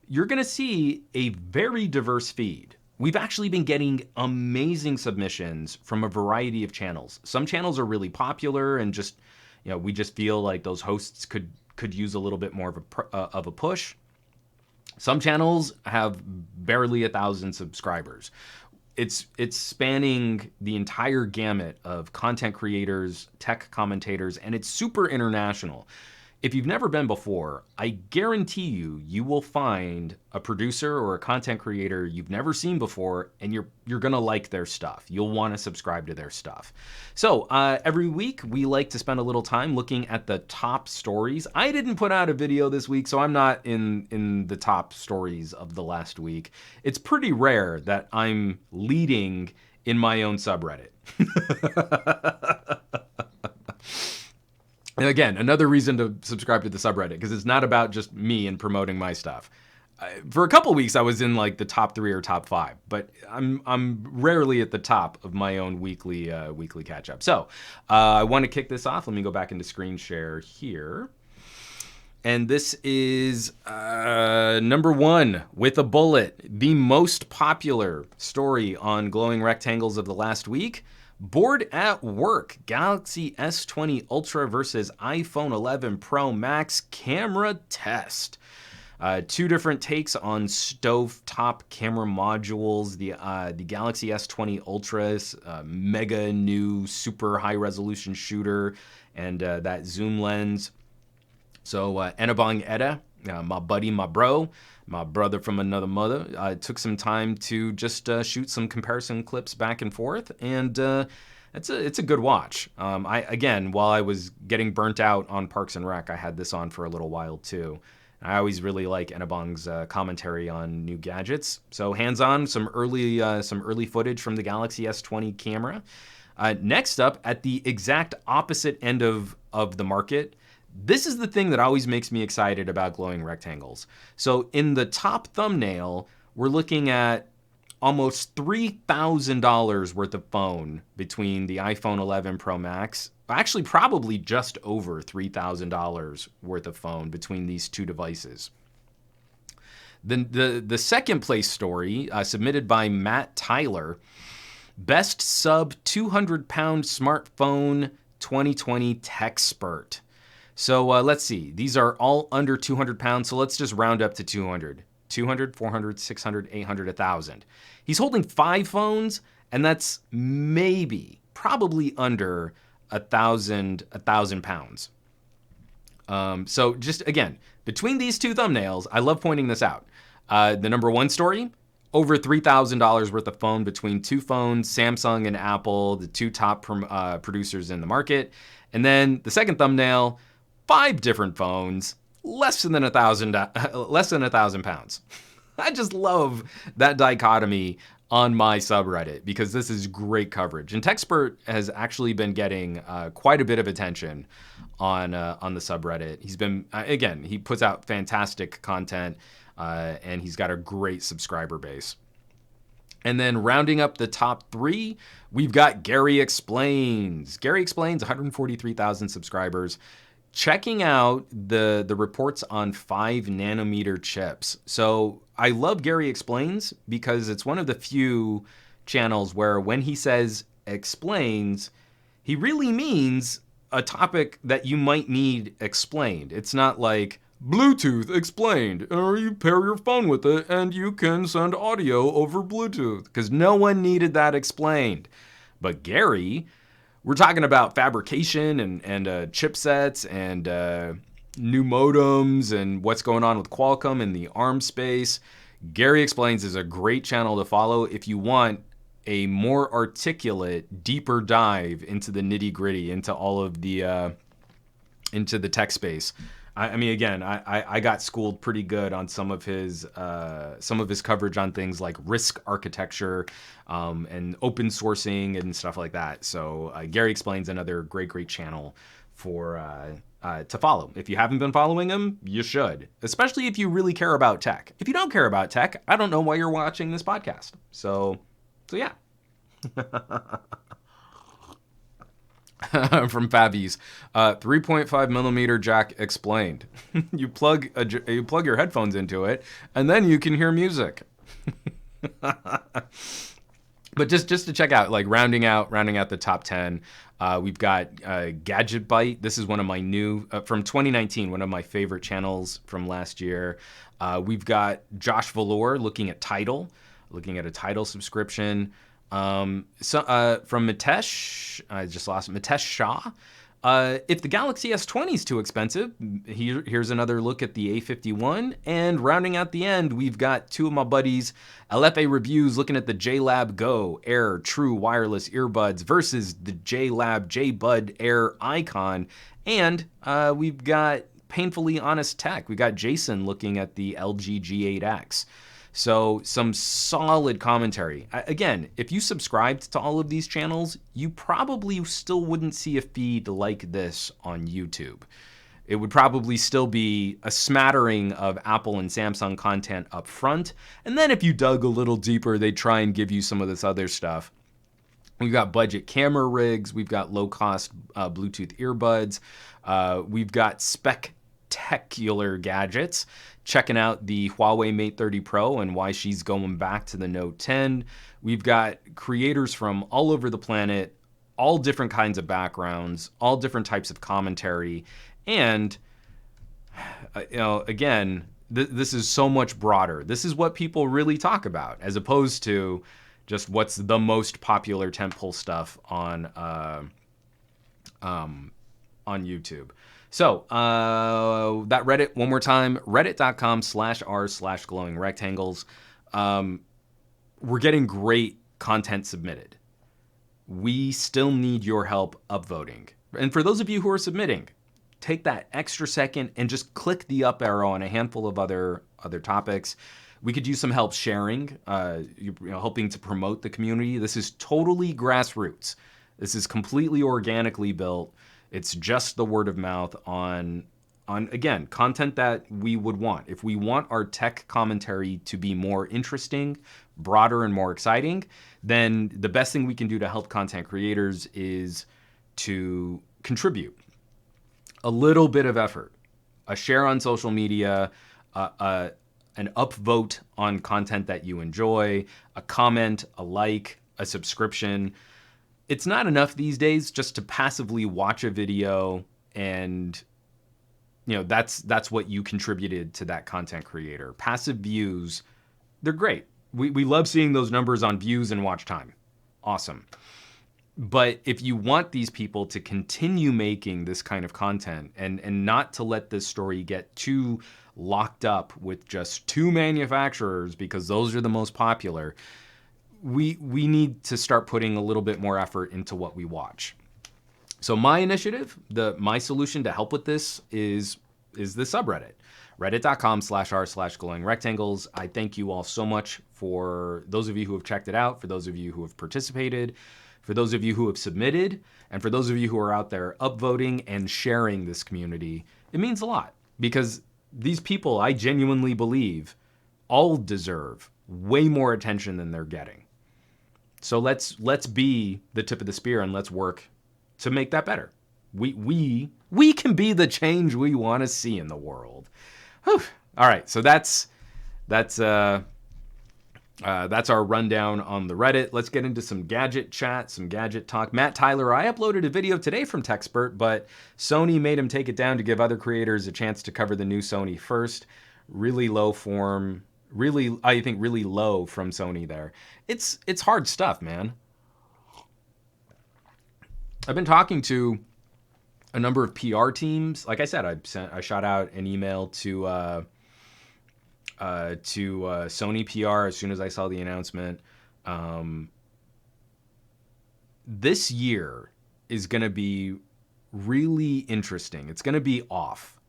you're going to see a very diverse feed. We've actually been getting amazing submissions from a variety of channels. Some channels are really popular and just, we just feel like those hosts could use a little bit more of a push. Some channels have barely 1,000 subscribers. It's spanning the entire gamut of content creators, tech commentators, and it's super international. If you've never been before, I guarantee you will find a producer or a content creator you've never seen before, and you're gonna like their stuff. You'll want to subscribe to their stuff. So every week we like to spend a little time looking at the top stories. I didn't put out a video this week, so I'm not in the top stories of the last week. It's pretty rare that I'm leading in my own subreddit. And again, another reason to subscribe to the subreddit, because it's not about just me and promoting my stuff. For a couple weeks, I was in like the top 3 or top 5, but I'm rarely at the top of my own weekly catch up. So I want to kick this off. Let me go back into screen share here. And this is number 1 with a bullet, the most popular story on glowing rectangles of the last week. Bored at work, Galaxy S20 Ultra versus iPhone 11 Pro Max camera test. 2 different takes on stovetop camera modules. The Galaxy S20 Ultra's mega new super high resolution shooter and that zoom lens. So Enabong Eda, my buddy, my brother from another mother, took some time to just shoot some comparison clips back and forth, and it's a good watch. While I was getting burnt out on Parks and Rec, I had this on for a little while too. I always really like Enabong's commentary on new gadgets. So hands-on, some early footage from the Galaxy S20 camera. Next up, at the exact opposite end of the market, this is the thing that always makes me excited about glowing rectangles. So in the top thumbnail, we're looking at almost $3,000 worth of phone between the iPhone 11 Pro Max. Actually, probably just over $3,000 worth of phone between these 2 devices. Then the second place story, submitted by Matt Tyler, best sub 200-pound smartphone 2020 Techspert. So let's see. These are all under 200 pounds, so let's just round up to 200. 200, 400, 600, 800, 1,000. He's holding 5 phones, and that's probably under 1,000 pounds. So just, again, between these 2 thumbnails, I love pointing this out. The number 1 story, over $3,000 worth of phone between 2 phones, Samsung and Apple, the 2 top producers in the market. And then the second thumbnail, 5 different phones, less than 1,000 pounds. I just love that dichotomy on my subreddit because this is great coverage. And Techspert has actually been getting quite a bit of attention on the subreddit. He's been, again, he puts out fantastic content and he's got a great subscriber base. And then rounding up the top 3, we've got Gary Explains. Gary Explains, 143,000 subscribers. Checking out the reports on 5 nanometer chips. So I love Gary Explains because it's one of the few channels where when he says explains, he really means a topic that you might need explained. It's not like Bluetooth explained, or you pair your phone with it and you can send audio over Bluetooth, because no one needed that explained. But Gary, we're talking about fabrication and chipsets and new modems and what's going on with Qualcomm in the ARM space. Gary Explains is a great channel to follow if you want a more articulate, deeper dive into the nitty gritty, into all of the into the tech space. I mean, again, I got schooled pretty good on some of his coverage on things like RISC architecture and open sourcing and stuff like that. So Gary Explains, another great channel for to follow. If you haven't been following him, you should, especially if you really care about tech. If you don't care about tech, I don't know why you're watching this podcast. So yeah. From Fabies, 3.5 millimeter jack explained. You plug your headphones into it, and then you can hear music. But just to check out, like rounding out the top 10, we've got Gadget Byte. This is one of my new from 2019, one of my favorite channels from last year. We've got Josh Valor looking at a Tidal subscription. From Mitesh, I just lost it, Mitesh Shah. If the Galaxy S20 is too expensive, here's another look at the A51. And rounding out the end, we've got two of my buddies, LFA Reviews, looking at the JLab Go Air True Wireless Earbuds versus the JLab JBud Air Icon. And we've got Painfully Honest Tech. We got Jason looking at the LG G8X. So some solid commentary. Again, if you subscribed to all of these channels, you probably still wouldn't see a feed like this on YouTube. It would probably still be a smattering of Apple and Samsung content up front. And then if you dug a little deeper, they'd try and give you some of this other stuff. We've got budget camera rigs. We've got low-cost Bluetooth earbuds. We've got spectacular gadgets. Checking out the Huawei Mate 30 Pro and why she's going back to the Note 10. We've got creators from all over the planet, all different kinds of backgrounds, all different types of commentary. And, again, this is so much broader. This is what people really talk about, as opposed to just what's the most popular tentpole stuff on YouTube. So that Reddit, one more time, reddit.com/r/glowing rectangles. We're getting great content submitted. We still need your help upvoting. And for those of you who are submitting, take that extra second and just click the up arrow on a handful of other topics. We could use some help sharing, helping to promote the community. This is totally grassroots. This is completely organically built. It's just the word of mouth on again, content that we would want. If we want our tech commentary to be more interesting, broader, and more exciting, then the best thing we can do to help content creators is to contribute. A little bit of effort, a share on social media, an upvote on content that you enjoy, a comment, a like, a subscription. It's not enough these days just to passively watch a video and, that's what you contributed to that content creator. Passive views, they're great. We love seeing those numbers on views and watch time. Awesome. But if you want these people to continue making this kind of content and not to let this story get too locked up with just two manufacturers because those are the most popular, we need to start putting a little bit more effort into what we watch. So my initiative, my solution to help with this is the subreddit, reddit.com/r/glowing rectangles. I thank you all so much for those of you who have checked it out, for those of you who have participated, for those of you who have submitted, and for those of you who are out there upvoting and sharing this community. It means a lot because these people, I genuinely believe, all deserve way more attention than they're getting. So let's be the tip of the spear and let's work to make that better. We can be the change we want to see in the world. Whew. All right, so that's That's our rundown on the Reddit. Let's get into some gadget chat, some gadget talk. Matt Tyler, I uploaded a video today from Techspert, but Sony made him take it down to give other creators a chance to cover the new Sony first. Really low form, I think really low from Sony there. It's hard stuff, man. I've been talking to a number of PR teams. Like I said, I shot out an email to Sony PR as soon as I saw the announcement. This year is going to be really interesting. It's going to be off.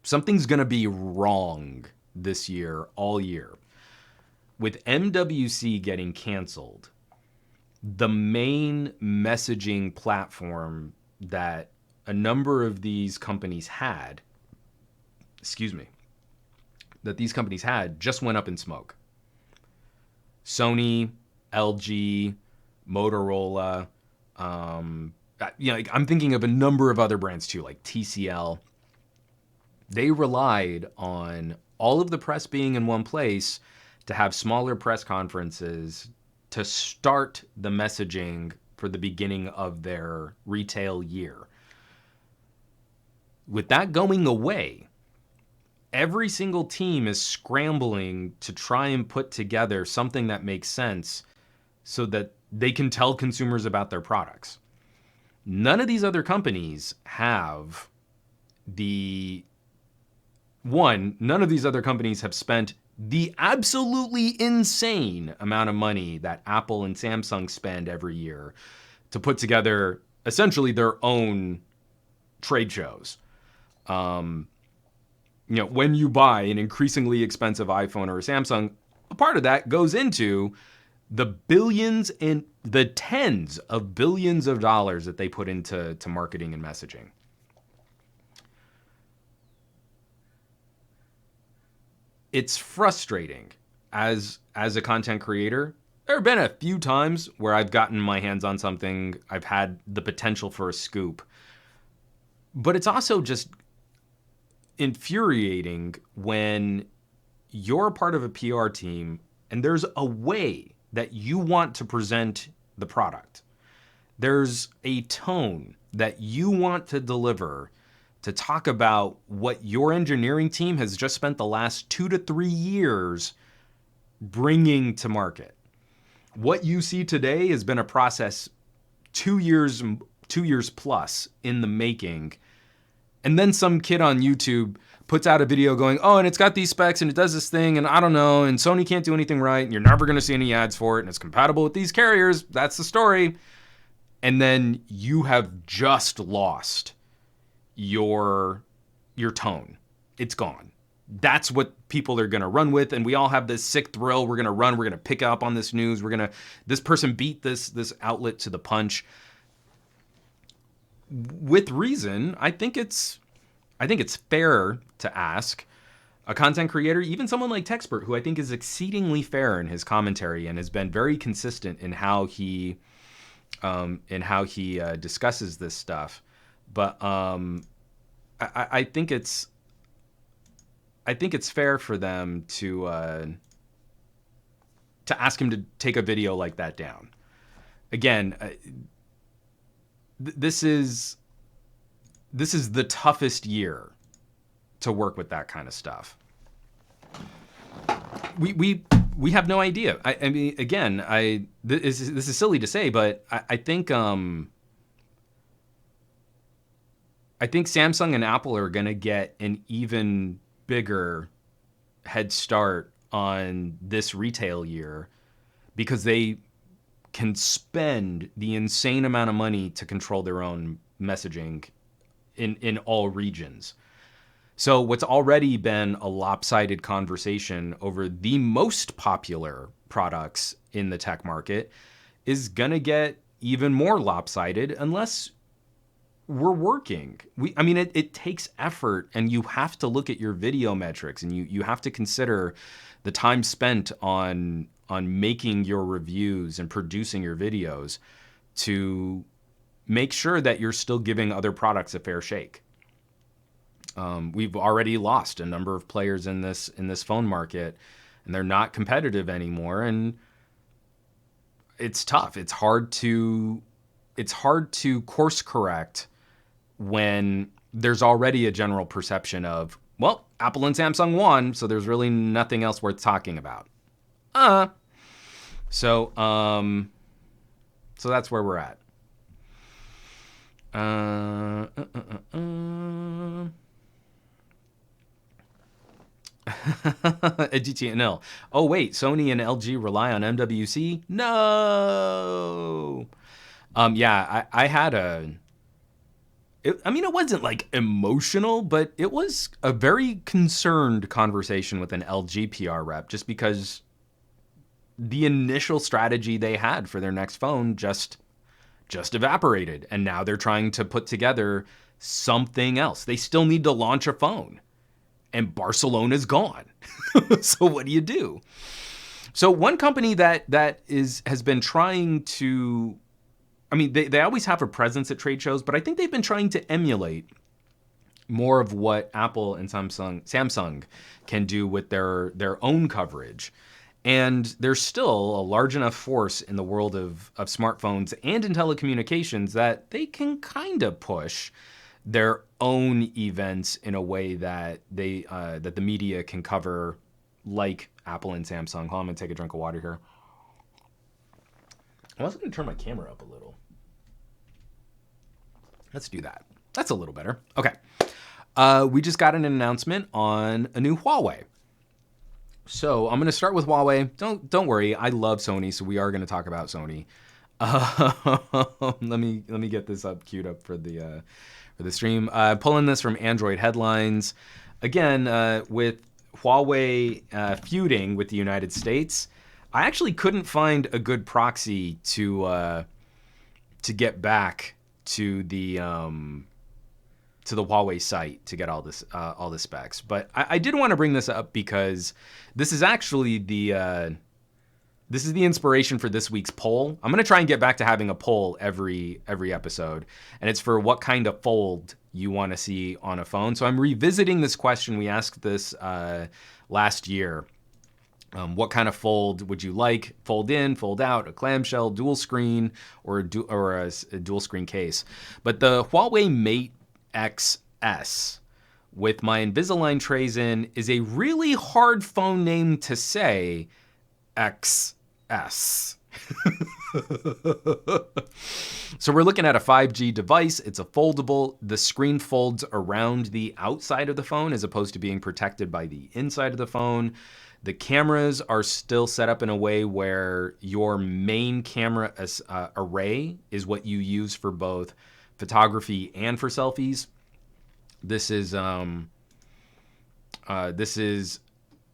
Something's going to be wrong this year, all year. With MWC getting canceled, the main messaging platform that a number of these companies had, that these companies had just went up in smoke. Sony, LG, Motorola, I'm thinking of a number of other brands too, like TCL. They relied on all of the press being in one place to have smaller press conferences to start the messaging for the beginning of their retail year. With that going away, every single team is scrambling to try and put together something that makes sense so that they can tell consumers about their products. None of these other companies have none of these other companies have spent the absolutely insane amount of money that Apple and Samsung spend every year to put together essentially their own trade shows. When you buy an increasingly expensive iPhone or a Samsung, a part of that goes into the billions and the tens of billions of dollars that they put into marketing and messaging. It's frustrating as a content creator. There have been a few times where I've gotten my hands on something, I've had the potential for a scoop, but it's also just infuriating when you're a part of a PR team and there's a way that you want to present the product. There's a tone that you want to deliver to talk about what your engineering team has just spent the last 2 to 3 years bringing to market. What you see today has been a process 2 years plus in the making. And then some kid on YouTube puts out a video going, oh, and it's got these specs and it does this thing and I don't know, and Sony can't do anything right and you're never going to see any ads for it and it's compatible with these carriers. That's the story. And then you have just lost your It's gone. That's what people are going to run with. And we all have this sick thrill. We're going to pick up on this news. This person beat this outlet to the punch. With reason, I think it's fair to ask a content creator, even someone like Techspert, who I think is exceedingly fair in his commentary and has been very consistent in how he discusses this stuff. But I think it's fair for them to ask him to take a video like that down. Again, this is the toughest year to work with that kind of stuff. We have no idea. I mean, again, this is silly to say, but I think Samsung and Apple are going to get an even bigger head start on this retail year because they can spend the insane amount of money to control their own messaging in all regions. So what's already been a lopsided conversation over the most popular products in the tech market is going to get even more lopsided unless we're working. It takes effort, and you have to look at your video metrics, and you have to consider the time spent on making your reviews and producing your videos to make sure that you're still giving other products a fair shake. We've already lost a number of players in this phone market and they're not competitive anymore. And it's tough. It's hard to course correct when there's already a general perception of, well, Apple and Samsung won, so there's really nothing else worth talking about. So that's where we're at. GTNL. Oh wait, Sony and LG rely on MWC? No. Yeah, I had it wasn't like emotional, but it was a very concerned conversation with an LG PR rep, just because the initial strategy they had for their next phone just evaporated, and now they're trying to put together something else. They still need to launch a phone, and Barcelona's gone. So what do you do? So one company that has been trying to, they always have a presence at trade shows, but I think they've been trying to emulate more of what Apple and Samsung can do with their own coverage. And there's still a large enough force in the world of smartphones and in telecommunications that they can kind of push their own events in a way that that the media can cover, like Apple and Samsung. Hold on, I'm gonna take a drink of water here. I was gonna turn my camera up a little. Let's do that. That's a little better. Okay. We just got an announcement on a new Huawei. So I'm going to start with Huawei. Don't worry, I love Sony, so we are going to talk about Sony. Let me get this queued up for the stream. Pulling this from Android headlines. Again, with Huawei feuding with the United States, I actually couldn't find a good proxy to get back to the Huawei site to get all the specs. But I did want to bring this up because this is actually the inspiration for this week's poll. I'm going to try and get back to having a poll every episode, and it's for what kind of fold you want to see on a phone. So I'm revisiting this question. We asked this last year. What kind of fold would you like? Fold in, fold out, a clamshell, dual screen, or a dual screen case. But the Huawei Mate XS with my Invisalign trays in is a really hard phone name to say. XS. So we're looking at a 5G device. It's a foldable. The screen folds around the outside of the phone as opposed to being protected by the inside of the phone. The cameras are still set up in a way where your main camera array is what you use for both photography and for selfies. This is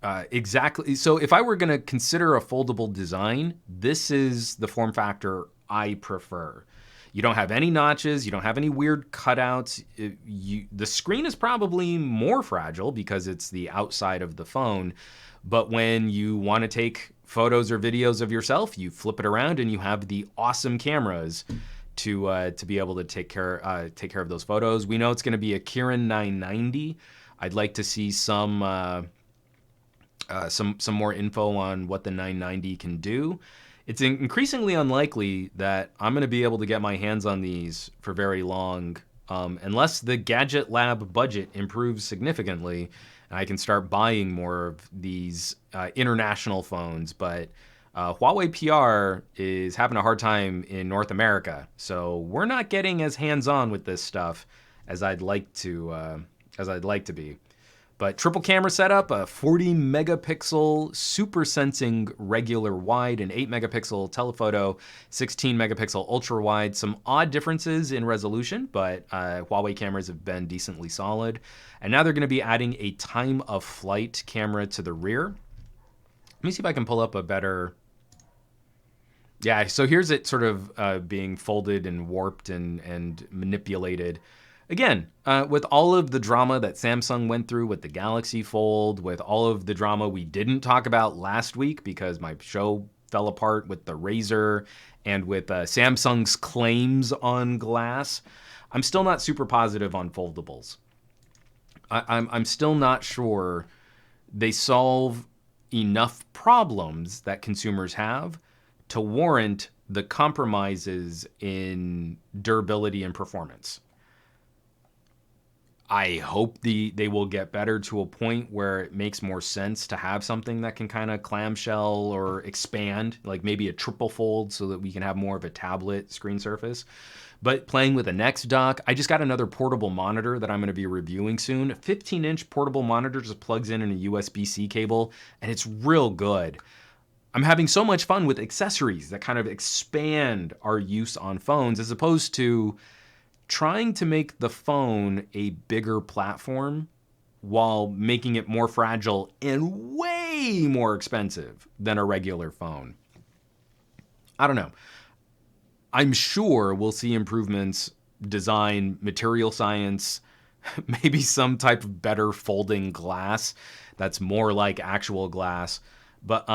exactly, so if I were going to consider a foldable design, this is the form factor I prefer. You don't have any notches, you don't have any weird cutouts. The screen is probably more fragile because it's the outside of the phone, but when you want to take photos or videos of yourself, you flip it around and you have the awesome cameras to be able to take care of those photos. We know it's going to be a Kirin 990. I'd like to see some more info on what the 990 can do. It's increasingly unlikely that I'm going to be able to get my hands on these for very long, unless the GadgetLab budget improves significantly and I can start buying more of these international phones. But Huawei PR is having a hard time in North America, so we're not getting as hands-on with this stuff as I'd like to be. But triple camera setup, a 40 megapixel super sensing regular wide, an 8 megapixel telephoto, 16 megapixel ultra wide. Some odd differences in resolution, but Huawei cameras have been decently solid. And now they're going to be adding a time of flight camera to the rear. Let me see if I can pull up a better. Yeah, so here's it sort of being folded and warped and manipulated. Again, with all of the drama that Samsung went through with the Galaxy Fold, with all of the drama we didn't talk about last week because my show fell apart with the Razr and with Samsung's claims on glass, I'm still not super positive on foldables. I'm still not sure they solve enough problems that consumers have to warrant the compromises in durability and performance. I hope they will get better to a point where it makes more sense to have something that can kind of clamshell or expand, like maybe a triple fold so that we can have more of a tablet screen surface. But playing with a Next dock, I just got another portable monitor that I'm going to be reviewing soon. A 15-inch portable monitor just plugs in a USB-C cable, and it's real good. I'm having so much fun with accessories that kind of expand our use on phones as opposed to trying to make the phone a bigger platform while making it more fragile and way more expensive than a regular phone. I don't know. I'm sure we'll see improvements, design, material science, maybe some type of better folding glass that's more like actual glass. But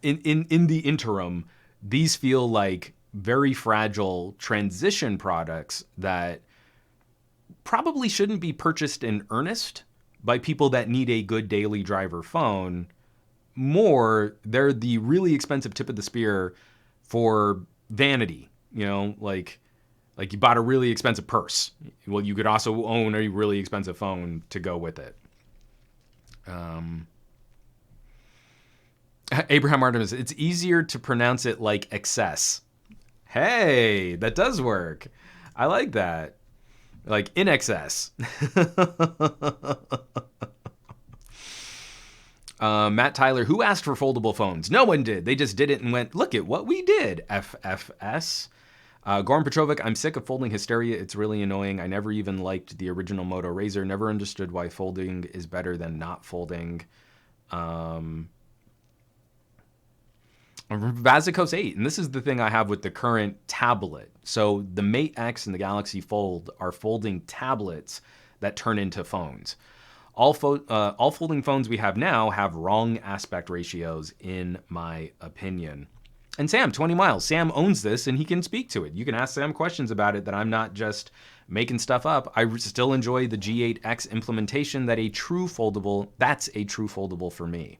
in the interim, these feel like very fragile transition products that probably shouldn't be purchased in earnest by people that need a good daily driver phone. More, they're the really expensive tip of the spear for vanity, you know, like you bought a really expensive purse. Well, you could also own a really expensive phone to go with it. Abraham Artemis, it's easier to pronounce it like excess. Hey, that does work. I like that. Like in excess. Matt Tyler, who asked for foldable phones? No one did. They just did it and went, look at what we did. FFS. Goran Petrovic, I'm sick of folding hysteria. It's really annoying. I never even liked the original Moto Razr. Never understood why folding is better than not folding. Vazikos 8, and this is the thing I have with the current tablet. So the Mate X and the Galaxy Fold are folding tablets that turn into phones. All folding phones we have now have wrong aspect ratios, in my opinion. And Sam, 20 miles. Sam owns this, and he can speak to it. You can ask Sam questions about it that I'm not just making stuff up. I still enjoy the G8X implementation. That's a true foldable for me.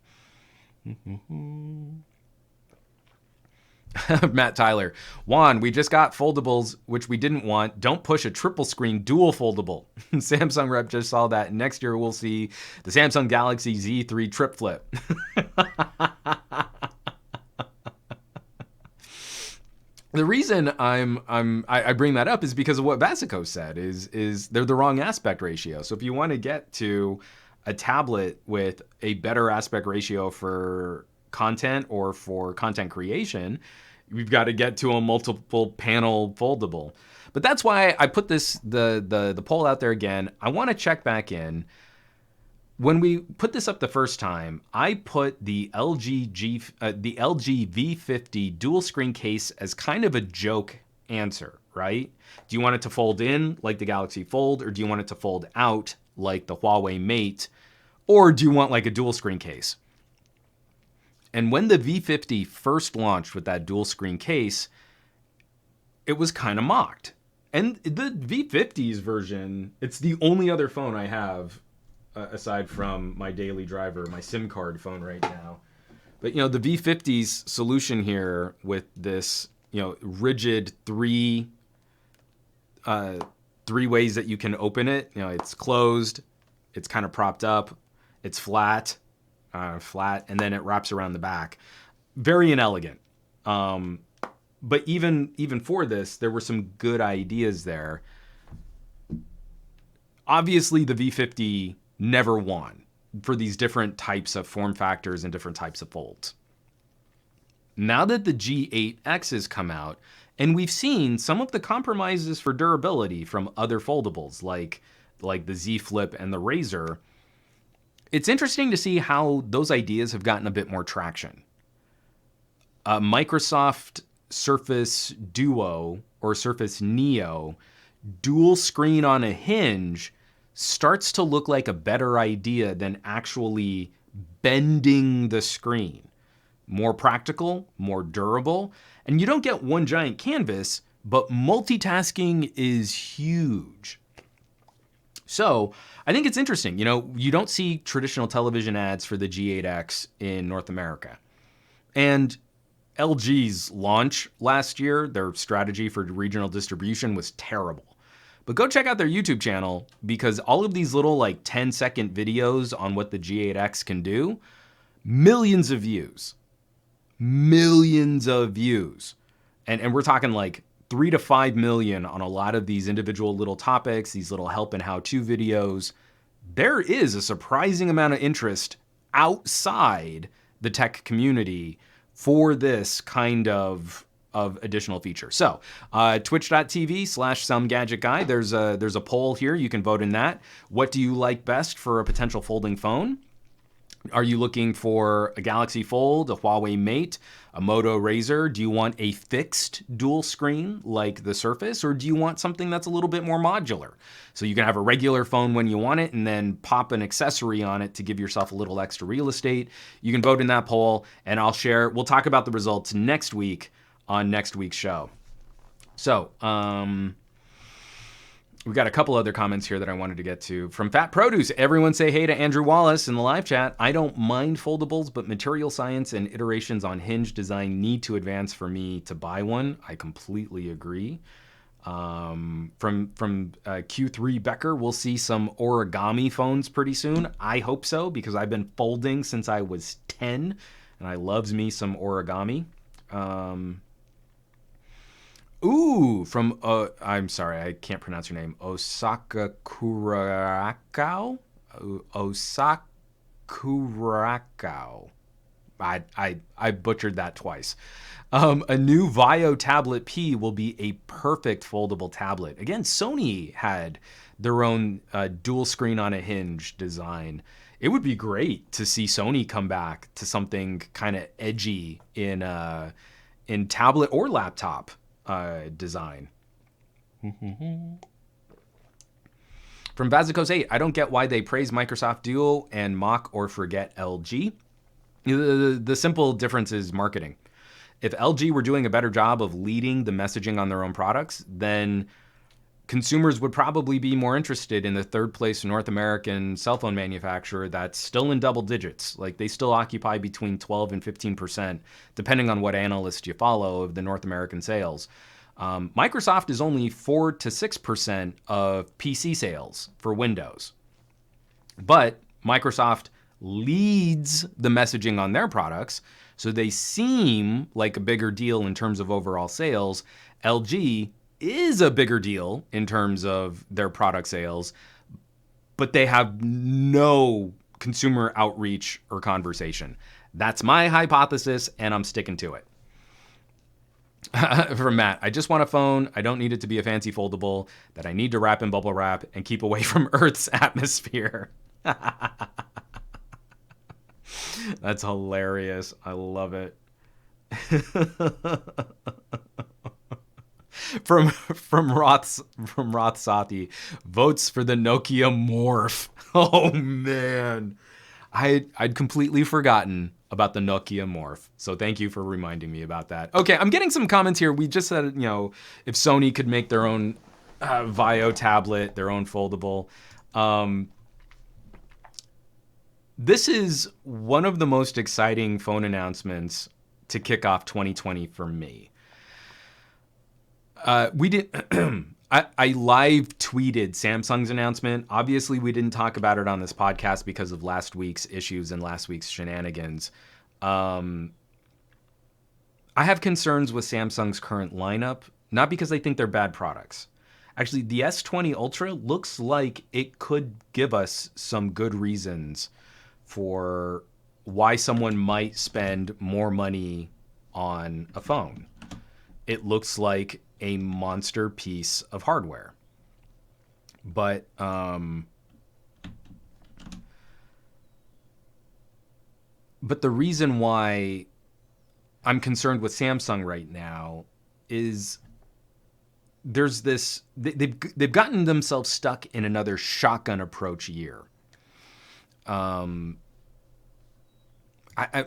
Matt Tyler, Juan, we just got foldables, which we didn't want. Don't push a triple screen dual foldable. Samsung rep just saw that. Next year we'll see the Samsung Galaxy Z3 trip flip. The reason I bring that up is because of what Vasico said. Is they're the wrong aspect ratio. So if you want to get to a tablet with a better aspect ratio for content or for content creation, we've got to get to a multiple panel foldable. But that's why I put the poll out there again. I want to check back in. When we put this up the first time, I put the LG V50 dual screen case as kind of a joke answer, right? Do you want it to fold in like the Galaxy Fold, or do you want it to fold out like the Huawei Mate, or do you want like a dual screen case? And when the V50 first launched with that dual screen case, it was kind of mocked. And the V50's version, it's the only other phone I have aside from my daily driver, my SIM card phone right now. But, you know, the V50's solution here with this, you know, rigid three ways that you can open it. You know, it's closed, it's kind of propped up, it's flat, and then it wraps around the back. Very inelegant. But even for this, there were some good ideas there. Obviously, the V50 never won for these different types of form factors and different types of folds. Now that the G8X has come out, and we've seen some of the compromises for durability from other foldables, like the Z Flip and the Razr, it's interesting to see how those ideas have gotten a bit more traction. Microsoft Surface Duo or Surface Neo, dual screen on a hinge, starts to look like a better idea than actually bending the screen. More practical, more durable, and you don't get one giant canvas, but multitasking is huge. So I think it's interesting. You know, you don't see traditional television ads for the G8X in North America. And LG's launch last year, their strategy for regional distribution was terrible. But go check out their YouTube channel, because all of these little like 10-second videos on what the G8X can do, millions of views. Millions of views. And we're talking like 3 to 5 million on a lot of these individual little topics, these little help and how-to videos. There is a surprising amount of interest outside the tech community for this kind of additional feature. So twitch.tv/SomeGadgetGuy, there's a poll here. You can vote in that. What do you like best for a potential folding phone? Are you looking for a Galaxy Fold, a Huawei Mate, a Moto Razr? Do you want a fixed dual screen like the Surface, or do you want something that's a little bit more modular? So you can have a regular phone when you want it and then pop an accessory on it to give yourself a little extra real estate. You can vote in that poll, and we'll talk about the results next week on next week's show. So, we've got a couple other comments here that I wanted to get to. From Fat Produce, everyone say hey to Andrew Wallace in the live chat. I don't mind foldables, but material science and iterations on hinge design need to advance for me to buy one. I completely agree. From Q3 Becker, we'll see some origami phones pretty soon. I hope so, because I've been folding since I was 10, and I loves me some origami. From, I'm sorry, I can't pronounce your name. Osaka Kurakao? Osakurakao. I butchered that twice. A new Vio Tablet P will be a perfect foldable tablet. Again, Sony had their own dual screen on a hinge design. It would be great to see Sony come back to something kind of edgy in tablet or laptop design. From Vazikos8, I don't get why they praise Microsoft Duo and mock or forget LG. The simple difference is marketing. If LG were doing a better job of leading the messaging on their own products, then consumers would probably be more interested in the third place North American cell phone manufacturer that's still in double digits. Like, they still occupy between 12 and 15%, depending on what analyst you follow, of the North American sales. Microsoft is only 4 to 6% of PC sales for Windows. But Microsoft leads the messaging on their products, so they seem like a bigger deal in terms of overall sales. LG is a bigger deal in terms of their product sales, but they have no consumer outreach or conversation. That's my hypothesis, and I'm sticking to it. From Matt, I just want a phone. I don't need it to be a fancy foldable that I need to wrap in bubble wrap and keep away from Earth's atmosphere. That's hilarious. I love it. From Roth Sathi, votes for the Nokia Morph. Oh man, I'd completely forgotten about the Nokia Morph. So thank you for reminding me about that. Okay, I'm getting some comments here. We just said, if Sony could make their own Vio tablet, their own foldable. This is one of the most exciting phone announcements to kick off 2020 for me. We did. I live tweeted Samsung's announcement. Obviously, we didn't talk about it on this podcast because of last week's issues and last week's shenanigans. I have concerns with Samsung's current lineup, not because I think they're bad products. Actually, the S20 Ultra looks like it could give us some good reasons for why someone might spend more money on a phone. It looks like a monster piece of hardware. But the reason why I'm concerned with Samsung right now is there's this, they've gotten themselves stuck in another shotgun approach year. I'm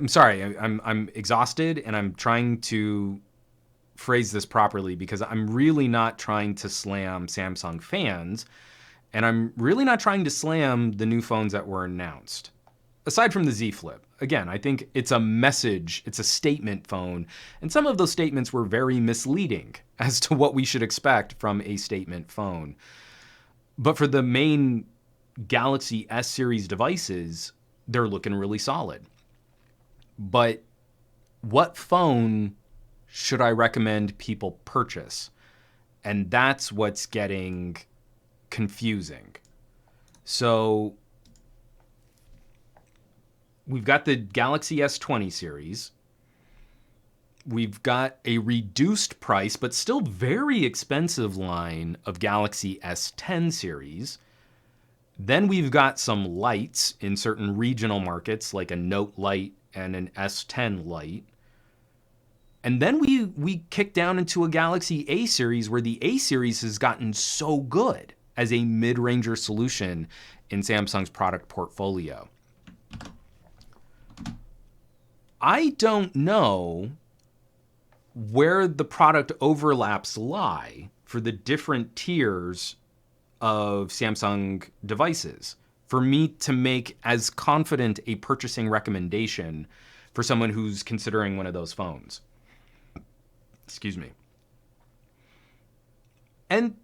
sorry, I'm exhausted, and I'm trying to phrase this properly because I'm really not trying to slam Samsung fans. And I'm really not trying to slam the new phones that were announced. Aside from the Z Flip, again, I think it's a message, it's a statement phone, and some of those statements were very misleading as to what we should expect from a statement phone. But for the main Galaxy S series devices, they're looking really solid. But what phone should I recommend people purchase? And that's what's getting confusing. So we've got the Galaxy S20 series. We've got a reduced price, but still very expensive line of Galaxy S10 series. Then we've got some lights in certain regional markets, like a Note Lite and an S10 Lite. And then we kick down into a Galaxy A series where the A series has gotten so good as a mid-ranger solution in Samsung's product portfolio. I don't know where the product overlaps lie for the different tiers of Samsung devices for me to make as confident a purchasing recommendation for someone who's considering one of those phones. Excuse me. And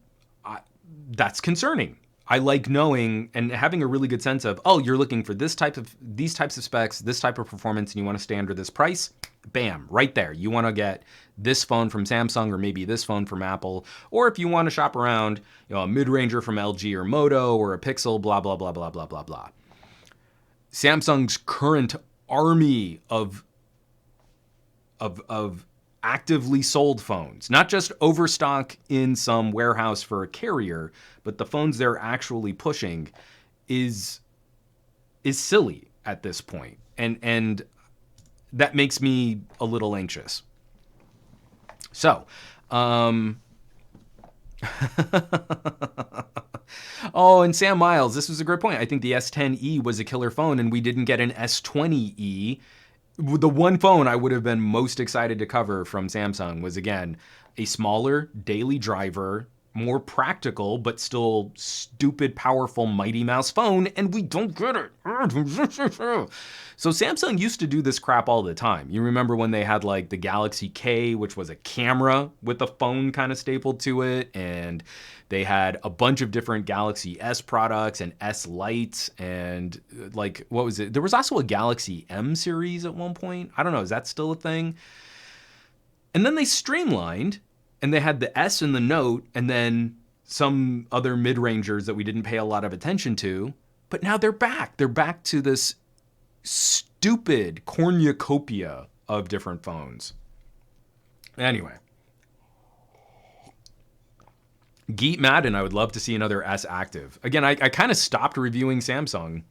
that's concerning. I like knowing and having a really good sense of, oh, you're looking for these types of specs, this type of performance, and you want to stay under this price. Bam, right there. You want to get this phone from Samsung or maybe this phone from Apple. Or if you want to shop around, a mid-ranger from LG or Moto or a Pixel, blah, blah, blah, blah, blah, blah, blah. Samsung's current army of actively sold phones, not just overstock in some warehouse for a carrier, but the phones they're actually pushing is silly at this point. And that makes me a little anxious. So, oh, and Sam Miles, this was a great point. I think the S10e was a killer phone and we didn't get an S20e. The one phone I would have been most excited to cover from Samsung was, again, a smaller daily driver, more practical, but still stupid, powerful Mighty Mouse phone, and we don't get it. So Samsung used to do this crap all the time. You remember when they had like the Galaxy K, which was a camera with a phone kind of stapled to it, and they had a bunch of different Galaxy S products and S Lights, and like, what was it? There was also a Galaxy M series at one point. I don't know, is that still a thing? And then they streamlined, and they had the S and the Note, and then some other mid-rangers that we didn't pay a lot of attention to. But now they're back. They're back to this stupid cornucopia of different phones. Anyway. Geet Madden, I would love to see another S Active. Again, I kind of stopped reviewing Samsung,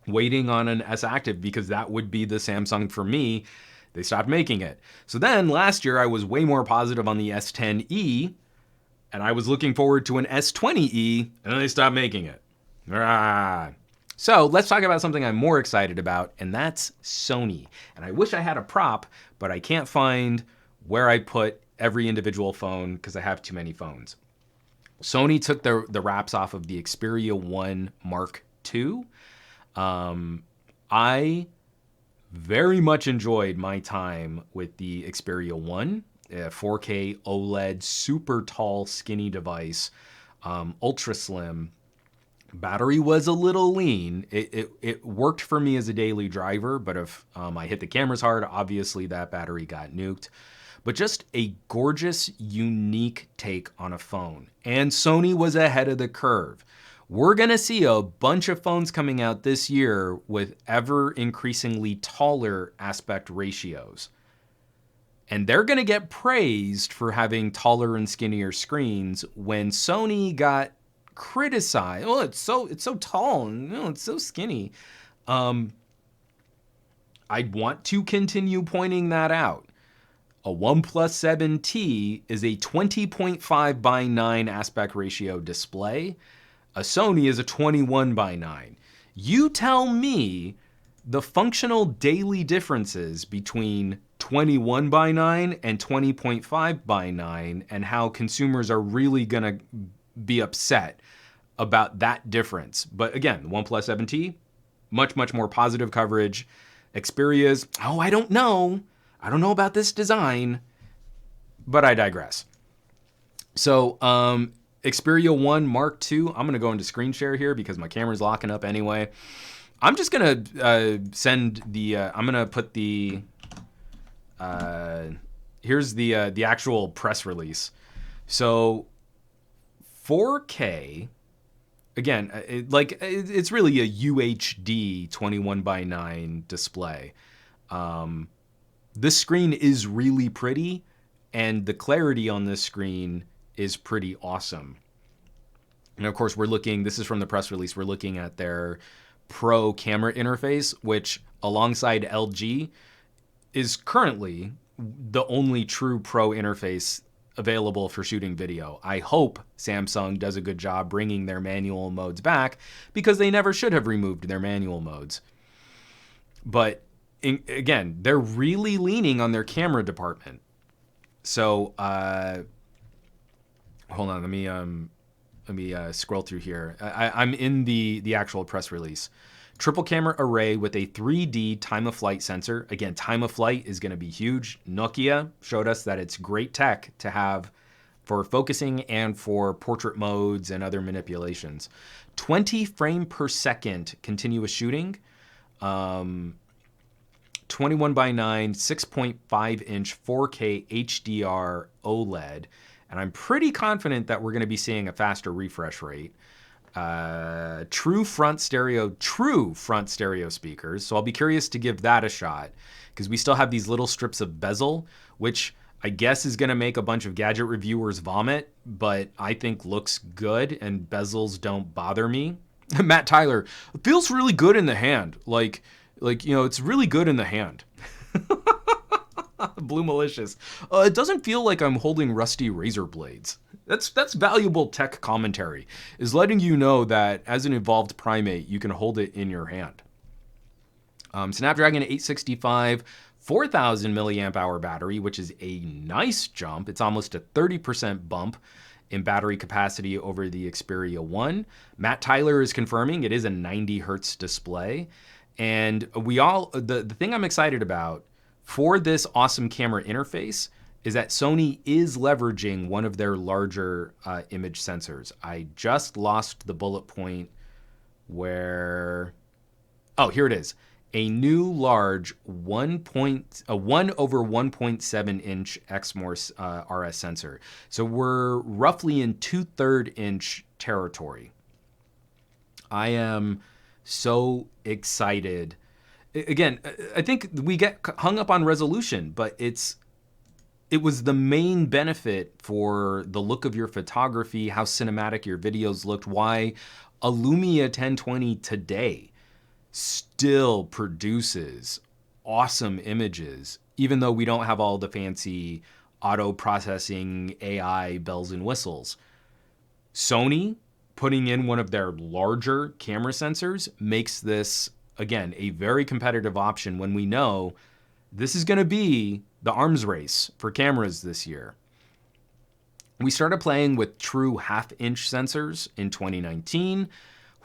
waiting on an S Active, because that would be the Samsung for me. They stopped making it. So then last year I was way more positive on the S10e, and I was looking forward to an S20e, and then they stopped making it. So let's talk about something I'm more excited about, and that's Sony. And I wish I had a prop, but I can't find where I put every individual phone because I have too many phones. Sony took the wraps off of the Xperia 1 Mark II. I very much enjoyed my time with the Xperia 1, a 4K OLED, super tall, skinny device, ultra slim. Battery was a little lean. It worked for me as a daily driver, but if I hit the cameras hard, obviously that battery got nuked. But just a gorgeous, unique take on a phone. And Sony was ahead of the curve. We're going to see a bunch of phones coming out this year with ever increasingly taller aspect ratios. And they're going to get praised for having taller and skinnier screens when Sony got criticized. Oh, it's so tall and it's so skinny. I want to continue pointing that out. A OnePlus 7T is a 20.5 by 9 aspect ratio display. A Sony is a 21 by 9. You tell me the functional daily differences between 21 by 9 and 20.5 by 9 and how consumers are really going to be upset about that difference. But again, the OnePlus 7T, much, much more positive coverage. Xperia's, oh, I don't know. I don't know about this design, but I digress. So Xperia 1 Mark II, I'm gonna go into screen share here because my camera's locking up anyway. I'm just gonna send the, I'm gonna put the, here's the actual press release. So 4K, again, it's really a UHD 21:9 display. This screen is really pretty, and the clarity on this screen is pretty awesome. And of course, this is from the press release, we're looking at their Pro camera interface, which alongside LG is currently the only true Pro interface available for shooting video. I hope Samsung does a good job bringing their manual modes back, because they never should have removed their manual modes. But again, they're really leaning on their camera department. So hold on, let me scroll through here. I'm in the actual press release. Triple camera array with a 3D time of flight sensor. Again, time of flight is going to be huge. Nokia showed us that it's great tech to have for focusing and for portrait modes and other manipulations. 20 frame per second continuous shooting. 21:9, 6.5 inch 4K HDR OLED. And I'm pretty confident that we're going to be seeing a faster refresh rate. True front stereo speakers. So I'll be curious to give that a shot, because we still have these little strips of bezel, which I guess is going to make a bunch of gadget reviewers vomit, but I think looks good, and bezels don't bother me. Matt Tyler, it feels really good in the hand. Like, it's really good in the hand. Blue Malicious. It doesn't feel like I'm holding rusty razor blades. That's valuable tech commentary, is letting you know that as an evolved primate, you can hold it in your hand. Snapdragon 865, 4,000 milliamp hour battery, which is a nice jump. It's almost a 30% bump in battery capacity over the Xperia 1. Matt Tyler is confirming it is a 90 hertz display. And the thing I'm excited about for this awesome camera interface is that Sony is leveraging one of their larger image sensors. I just lost the bullet point where, oh, here it is. A new large 1/1.7 inch XMOR RS sensor. So we're roughly in 2/3 inch territory. I am so excited. Again, I think we get hung up on resolution, but it was the main benefit for the look of your photography, how cinematic your videos looked, why a Lumia 1020 today still produces awesome images, even though we don't have all the fancy auto processing AI bells and whistles. Sony putting in one of their larger camera sensors makes this, again, a very competitive option when we know this is going to be the arms race for cameras this year. We started playing with true half-inch sensors in 2019.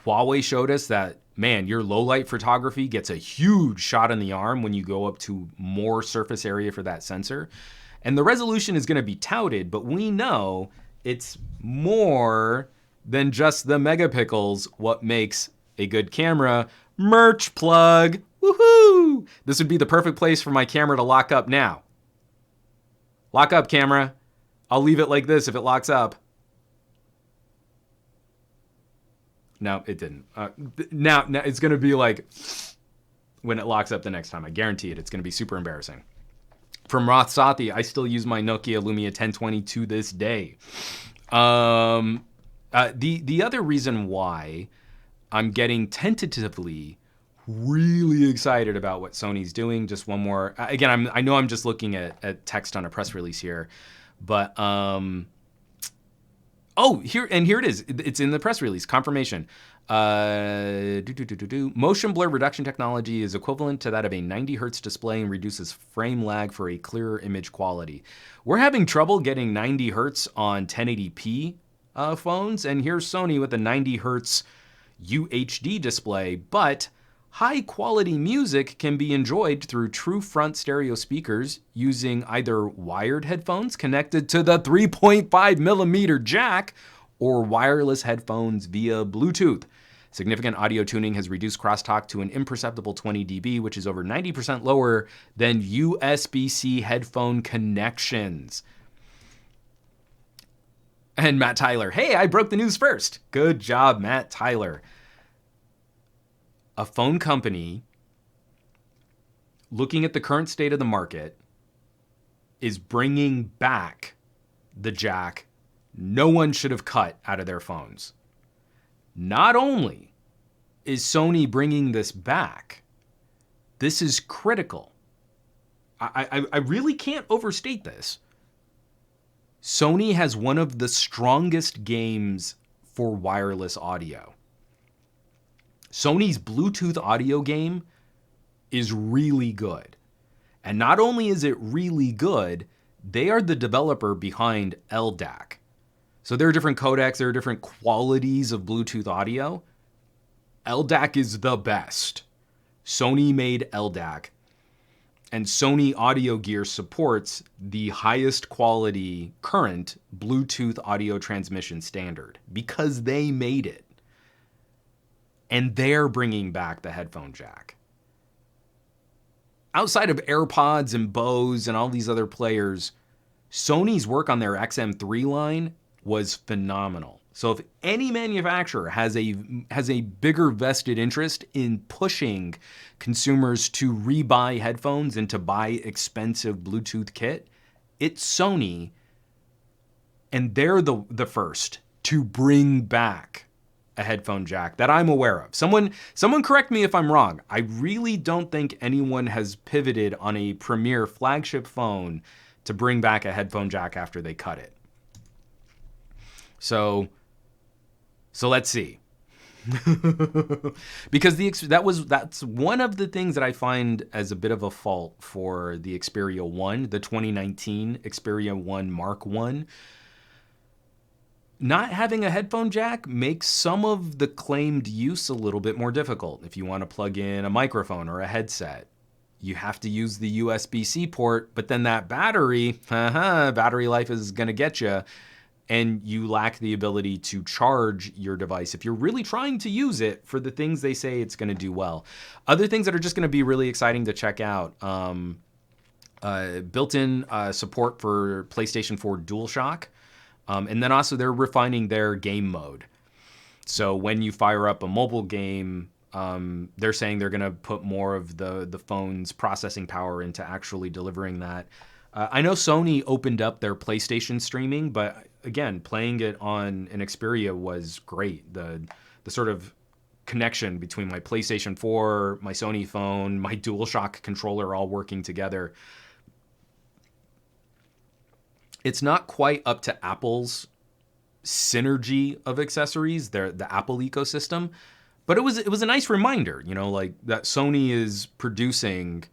Huawei showed us that, man, your low-light photography gets a huge shot in the arm when you go up to more surface area for that sensor. And the resolution is going to be touted, but we know it's more than just the megapixels what makes a good camera. Merch plug. Woohoo! This would be the perfect place for my camera to lock up now. Lock up, camera. I'll leave it like this if it locks up. No, it didn't. Now it's going to be like when it locks up the next time. I guarantee it. It's going to be super embarrassing. From Roth Sathi, I still use my Nokia Lumia 1020 to this day. The other reason why I'm getting tentatively really excited about what Sony's doing, just one more. Again, I know I'm just looking at text on a press release here, but here it is. It's in the press release, confirmation. Motion blur reduction technology is equivalent to that of a 90 hertz display and reduces frame lag for a clearer image quality. We're having trouble getting 90 hertz on 1080p phones, and here's Sony with a 90 hertz UHD display, but high quality music can be enjoyed through true front stereo speakers using either wired headphones connected to the 3.5 millimeter jack or wireless headphones via Bluetooth. Significant audio tuning has reduced crosstalk to an imperceptible 20 dB, which is over 90% lower than USB-C headphone connections. And Matt Tyler, hey, I broke the news first. Good job, Matt Tyler. A phone company, looking at the current state of the market, is bringing back the jack no one should have cut out of their phones. Not only is Sony bringing this back, this is critical. I really can't overstate this. Sony has one of the strongest games for wireless audio. Sony's Bluetooth audio game is really good. And not only is it really good, they are the developer behind LDAC. So there are different codecs, there are different qualities of Bluetooth audio. LDAC is the best. Sony made LDAC. And Sony audio gear supports the highest quality current Bluetooth audio transmission standard because they made it. And they're bringing back the headphone jack. Outside of AirPods and Bose and all these other players, Sony's work on their XM3 line was phenomenal. So if any manufacturer has a bigger vested interest in pushing consumers to rebuy headphones and to buy expensive Bluetooth kit, it's Sony, and they're the first to bring back a headphone jack that I'm aware of. Someone correct me if I'm wrong. I really don't think anyone has pivoted on a premier flagship phone to bring back a headphone jack after they cut it. So let's see. Because that's one of the things that I find as a bit of a fault for the Xperia 1, the 2019 Xperia 1 Mark 1. Not having a headphone jack makes some of the claimed use a little bit more difficult. If you want to plug in a microphone or a headset, you have to use the USB-C port, but then that battery life is going to get you, and you lack the ability to charge your device if you're really trying to use it for the things they say it's going to do well. Other things that are just going to be really exciting to check out, built-in support for PlayStation 4 DualShock. And then also they're refining their game mode. So when you fire up a mobile game, they're saying they're going to put more of the phone's processing power into actually delivering that. I know Sony opened up their PlayStation streaming, but again, playing it on an Xperia was great. The sort of connection between my PlayStation 4, my Sony phone, my DualShock controller all working together. It's not quite up to Apple's synergy of accessories, the Apple ecosystem, but it was a nice reminder, like that Sony is producing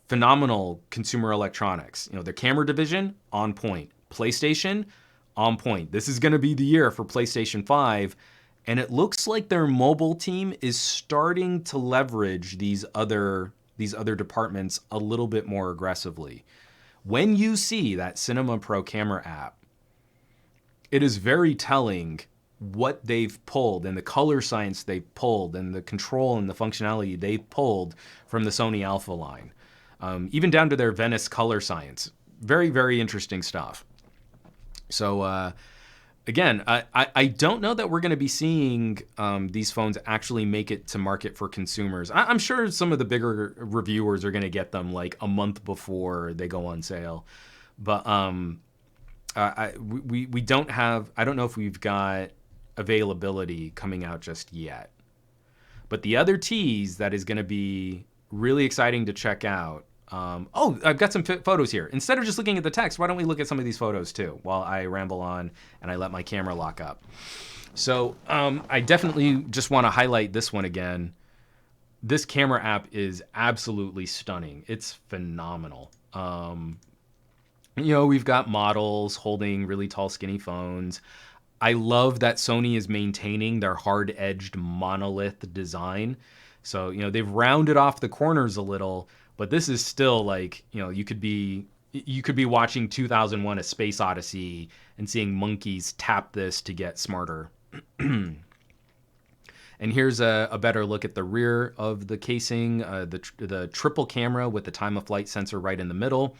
phenomenal consumer electronics. Their camera division, on point. PlayStation, on point. This is going to be the year for PlayStation 5, and it looks like their mobile team is starting to leverage these other departments a little bit more aggressively. When you see that Cinema Pro camera app, it is very telling what they've pulled and the color science they've pulled and the control and the functionality they've pulled from the Sony Alpha line. Even down to their Venice color science. Very, very interesting stuff. So, again, I don't know that we're going to be seeing these phones actually make it to market for consumers. I'm sure some of the bigger reviewers are going to get them like a month before they go on sale. But we don't have, I don't know if we've got availability coming out just yet. But the other tease that is going to be really exciting to check out. I've got some photos here. Instead of just looking at the text, why don't we look at some of these photos too while I ramble on and I let my camera lock up. So I definitely just want to highlight this one again. This camera app is absolutely stunning. It's phenomenal. We've got models holding really tall, skinny phones. I love that Sony is maintaining their hard-edged monolith design. So, they've rounded off the corners a little, but this is still like, you could be watching 2001: A Space Odyssey and seeing monkeys tap this to get smarter. And here's a better look at the rear of the casing, the triple camera with the time of flight sensor right in the middle.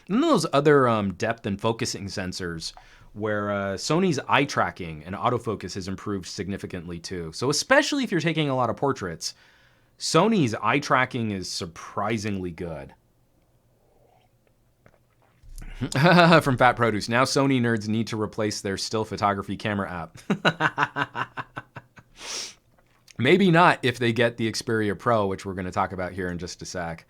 And then those other depth and focusing sensors where Sony's eye tracking and autofocus has improved significantly too. So especially if you're taking a lot of portraits, Sony's eye tracking is surprisingly good. From Fat Produce, now Sony nerds need to replace their still photography camera app. Maybe not if they get the Xperia Pro, which we're going to talk about here in just a sec.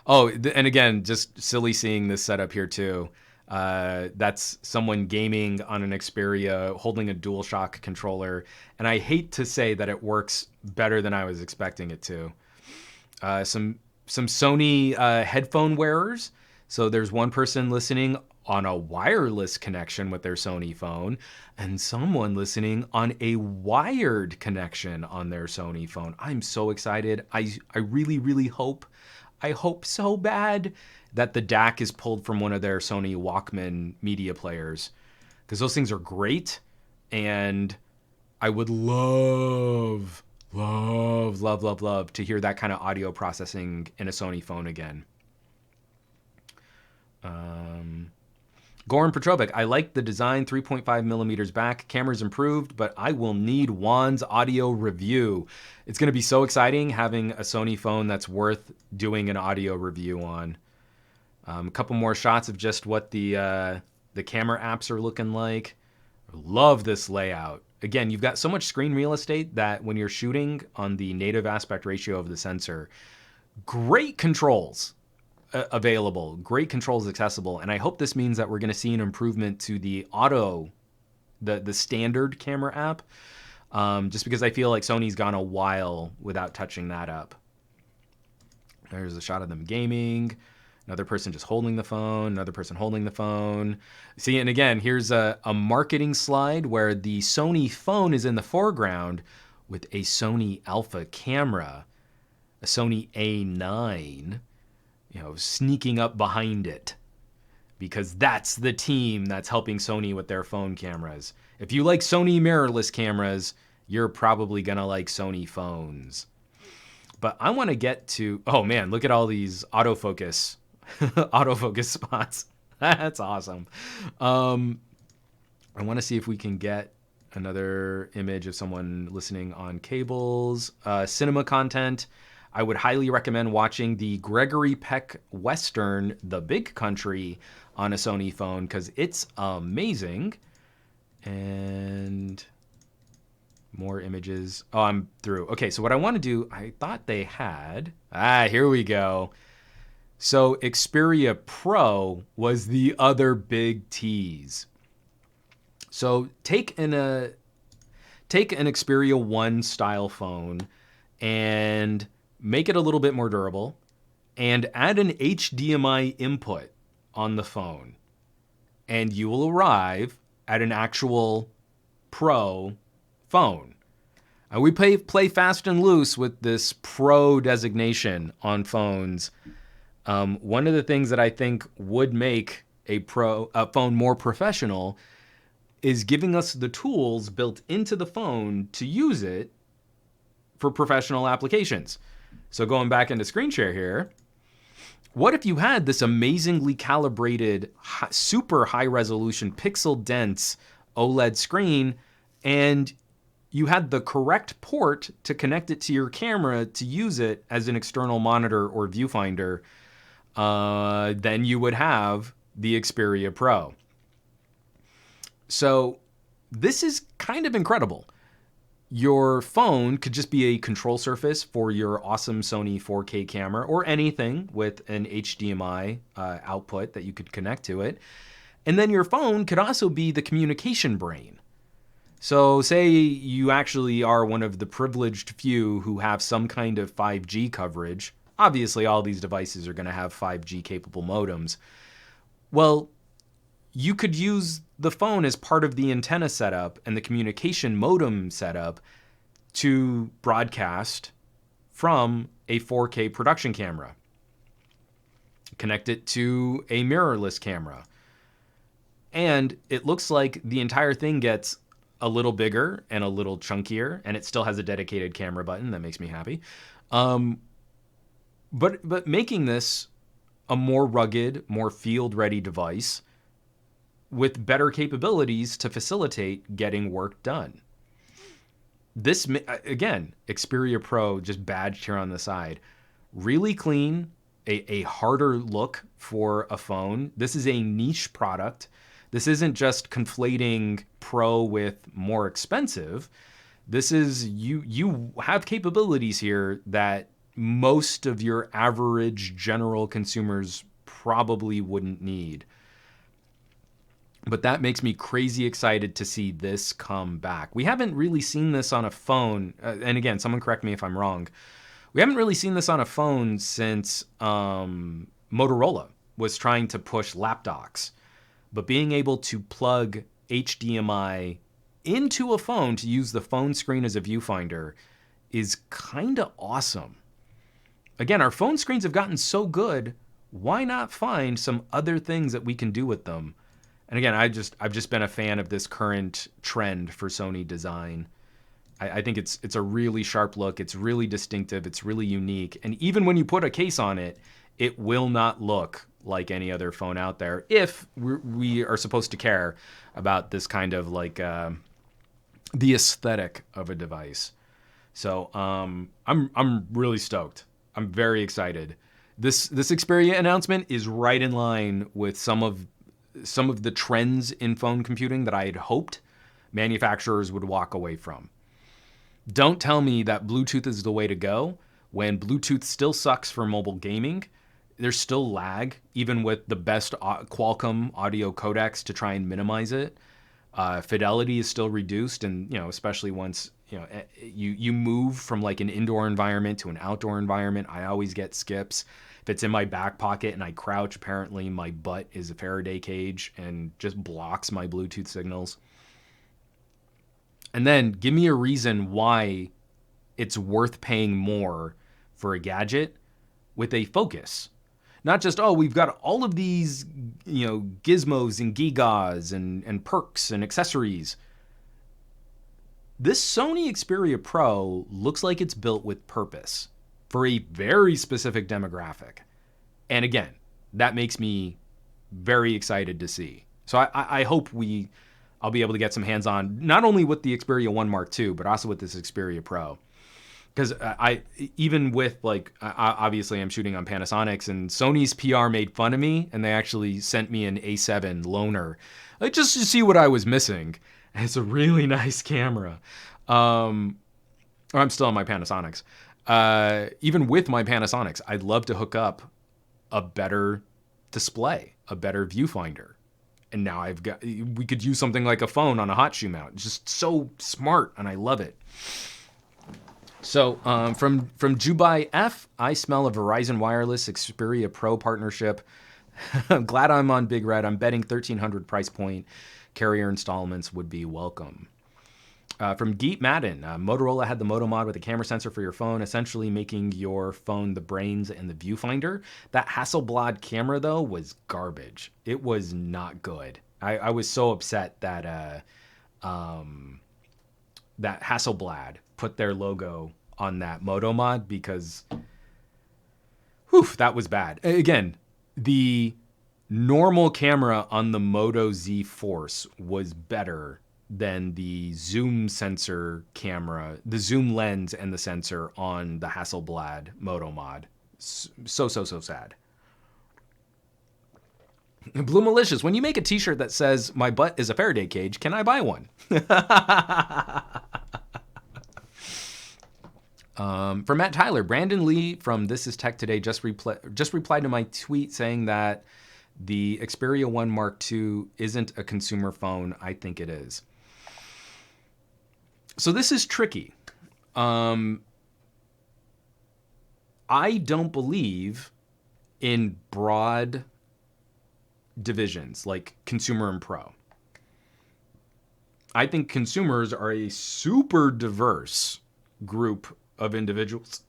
Oh, and again, just silly seeing this setup here too. That's someone gaming on an Xperia holding a DualShock controller. And I hate to say that it works better than I was expecting it to. Some Sony headphone wearers. So there's one person listening on a wireless connection with their Sony phone and someone listening on a wired connection on their Sony phone. I'm so excited. I really, really hope so bad that the DAC is pulled from one of their Sony Walkman media players, because those things are great. And I would love to hear that kind of audio processing in a Sony phone again. Goran Petrovic, I like the design, 3.5 millimeters back. Camera's improved, but I will need Juan's audio review. It's going to be so exciting having a Sony phone that's worth doing an audio review on. A couple more shots of just what the camera apps are looking like. Love this layout. Again, you've got so much screen real estate that when you're shooting on the native aspect ratio of the sensor, great controls available, great controls accessible. And I hope this means that we're going to see an improvement to the the standard camera app, just because I feel like Sony's gone a while without touching that up. There's a shot of them gaming. Another person just holding the phone, another person holding the phone. See, and again, here's a marketing slide where the Sony phone is in the foreground with a Sony Alpha camera, a Sony A9, sneaking up behind it, because that's the team that's helping Sony with their phone cameras. If you like Sony mirrorless cameras, you're probably gonna like Sony phones. But I want to get to, oh man, look at all these autofocus spots. That's awesome. I want to see if we can get another image of someone listening on cables. Cinema content. I would highly recommend watching the Gregory Peck Western, The Big Country, on a Sony phone, because it's amazing. And more images. Oh, I'm through. Okay, so what I want to do, I thought they had... here we go. So Xperia Pro was the other big tease. So take an Xperia 1 style phone and make it a little bit more durable and add an HDMI input on the phone, and you will arrive at an actual Pro phone. And we play fast and loose with this Pro designation on phones. One of the things that I think would make a phone more professional is giving us the tools built into the phone to use it for professional applications. So going back into screen share here, what if you had this amazingly calibrated, super high resolution, pixel dense OLED screen, and you had the correct port to connect it to your camera to use it as an external monitor or viewfinder? Then you would have the Xperia Pro. So this is kind of incredible. Your phone could just be a control surface for your awesome Sony 4K camera, or anything with an HDMI output that you could connect to it. And then your phone could also be the communication brain. So say you actually are one of the privileged few who have some kind of 5G coverage. Obviously, all these devices are going to have 5G capable modems. Well, you could use the phone as part of the antenna setup and the communication modem setup to broadcast from a 4K production camera. Connect it to a mirrorless camera. And it looks like the entire thing gets a little bigger and a little chunkier, and it still has a dedicated camera button. That makes me happy. But making this a more rugged, more field-ready device with better capabilities to facilitate getting work done. This, again, Xperia Pro just badged here on the side. Really clean, a harder look for a phone. This is a niche product. This isn't just conflating Pro with more expensive. This is, you have capabilities here that most of your average general consumers probably wouldn't need. But that makes me crazy excited to see this come back. We haven't really seen this on a phone. And again, someone correct me if I'm wrong. We haven't really seen this on a phone since Motorola was trying to push lap docks. But being able to plug HDMI into a phone to use the phone screen as a viewfinder is kind of awesome. Again, our phone screens have gotten so good. Why not find some other things that we can do with them? And again, I've just been a fan of this current trend for Sony design. I think it's a really sharp look. It's really distinctive. It's really unique. And even when you put a case on it, it will not look like any other phone out there if we are supposed to care about this kind of like the aesthetic of a device. So I'm really stoked. I'm very excited. This Xperia announcement is right in line with some of the trends in phone computing that I had hoped manufacturers would walk away from. Don't tell me that Bluetooth is the way to go when Bluetooth still sucks for mobile gaming. There's still lag, even with the best Qualcomm audio codecs to try and minimize it. Fidelity is still reduced, and especially once you move from like an indoor environment to an outdoor environment, I always get skips. If it's in my back pocket and I crouch, apparently my butt is a Faraday cage and just blocks my Bluetooth signals. And then give me a reason why it's worth paying more for a gadget with a focus. Not just, we've got all of these, gizmos and gigas and perks and accessories. This Sony Xperia Pro looks like it's built with purpose for a very specific demographic. And again, that makes me very excited to see. So I hope I'll be able to get some hands-on, not only with the Xperia 1 Mark II, but also with this Xperia Pro. Because even with obviously I'm shooting on Panasonics, and Sony's PR made fun of me, and they actually sent me an A7 loaner, just to see what I was missing. And it's a really nice camera. I'm still on my Panasonics. Even with my Panasonics, I'd love to hook up a better display, a better viewfinder. And now we could use something like a phone on a hot shoe mount. It's just so smart, and I love it. So from Jubai F, I smell a Verizon Wireless Xperia Pro partnership. I'm glad I'm on Big Red. I'm betting $1,300 price point. Carrier installments would be welcome. From Geet Madden, Motorola had the Moto Mod with a camera sensor for your phone, essentially making your phone the brains and the viewfinder. That Hasselblad camera, though, was garbage. It was not good. I was so upset that that Hasselblad put their logo on that Moto Mod because, that was bad. Again, the normal camera on the Moto Z Force was better than the zoom sensor camera, the zoom lens and the sensor on the Hasselblad Moto Mod. So sad. Blue Malicious, when you make a t-shirt that says my butt is a Faraday cage, can I buy one? From Matt Tyler, Brandon Lee from This Is Tech Today just replied to my tweet saying that the Xperia 1 Mark II isn't a consumer phone. I think it is. So this is tricky. I don't believe in broad divisions like consumer and pro. I think consumers are a super diverse group of individuals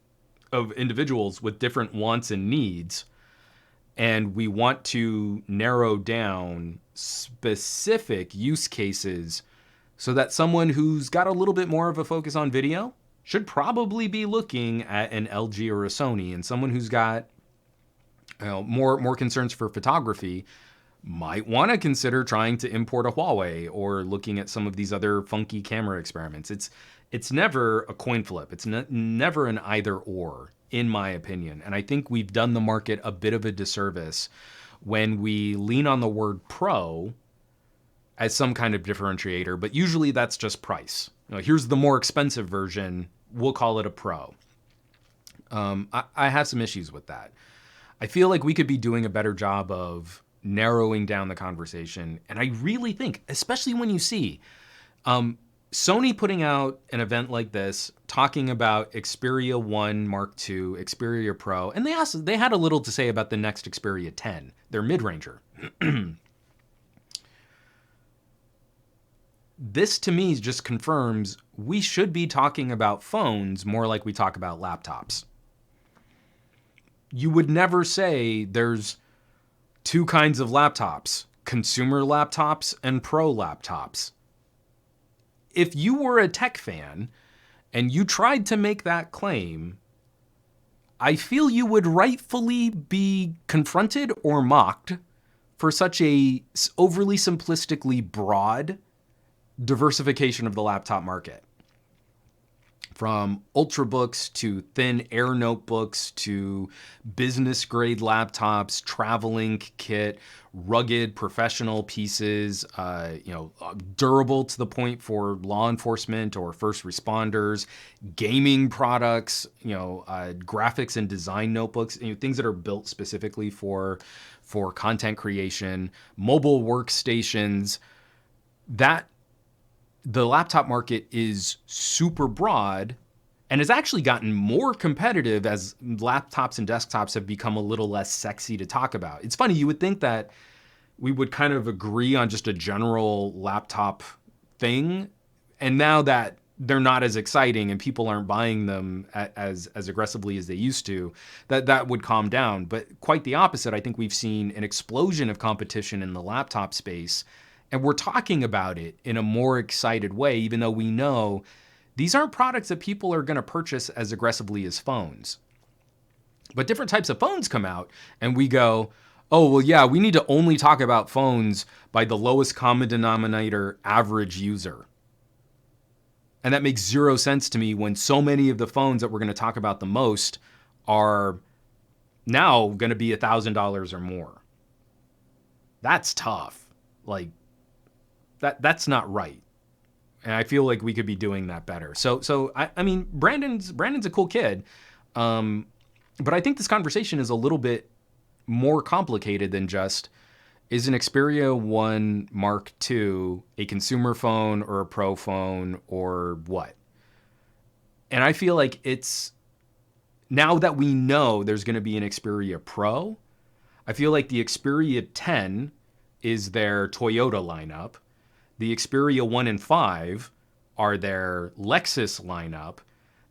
with different wants and needs, and we want to narrow down specific use cases so that someone who's got a little bit more of a focus on video should probably be looking at an LG or a Sony, and someone who's got more concerns for photography might want to consider trying to import a Huawei or looking at some of these other funky camera experiments. It's never a coin flip. It's never an either or, in my opinion. And I think we've done the market a bit of a disservice when we lean on the word pro as some kind of differentiator, but usually that's just price. Here's the more expensive version. We'll call it a pro. I have some issues with that. I feel like we could be doing a better job of narrowing down the conversation. And I really think, especially when you see Sony putting out an event like this, talking about Xperia 1 Mark II, Xperia Pro, and they had a little to say about the next Xperia 10, their mid-ranger. This to me just confirms we should be talking about phones more like we talk about laptops. You would never say there's two kinds of laptops, consumer laptops and pro laptops. If you were a tech fan and you tried to make that claim, I feel you would rightfully be confronted or mocked for such a overly simplistically broad diversification of the laptop market. From ultrabooks to thin air notebooks to business grade laptops, traveling kit, rugged professional pieces, durable to the point for law enforcement or first responders, gaming products, graphics and design notebooks, things that are built specifically for content creation, mobile workstations. That the laptop market is super broad and has actually gotten more competitive as laptops and desktops have become a little less sexy to talk about. It's funny, you would think that we would kind of agree on just a general laptop thing, and now that they're not as exciting and people aren't buying them as aggressively as they used to, that would calm down. But quite the opposite. I think we've seen an explosion of competition in the laptop space, and we're talking about it in a more excited way, even though we know these aren't products that people are going to purchase as aggressively as phones. But different types of phones come out, and we go, oh, well, yeah, we need to only talk about phones by the lowest common denominator average user. And that makes zero sense to me when so many of the phones that we're going to talk about the most are now going to be $1,000 or more. That's tough. Like, that's not right. And I feel like we could be doing that better. So I mean, Brandon's a cool kid. But I think this conversation is a little bit more complicated than just, is an Xperia 1 Mark II a consumer phone or a pro phone or what? And I feel like it's, now that we know there's going to be an Xperia Pro, I feel like the Xperia 10 is their Toyota lineup. The Xperia 1 and 5 are their Lexus lineup,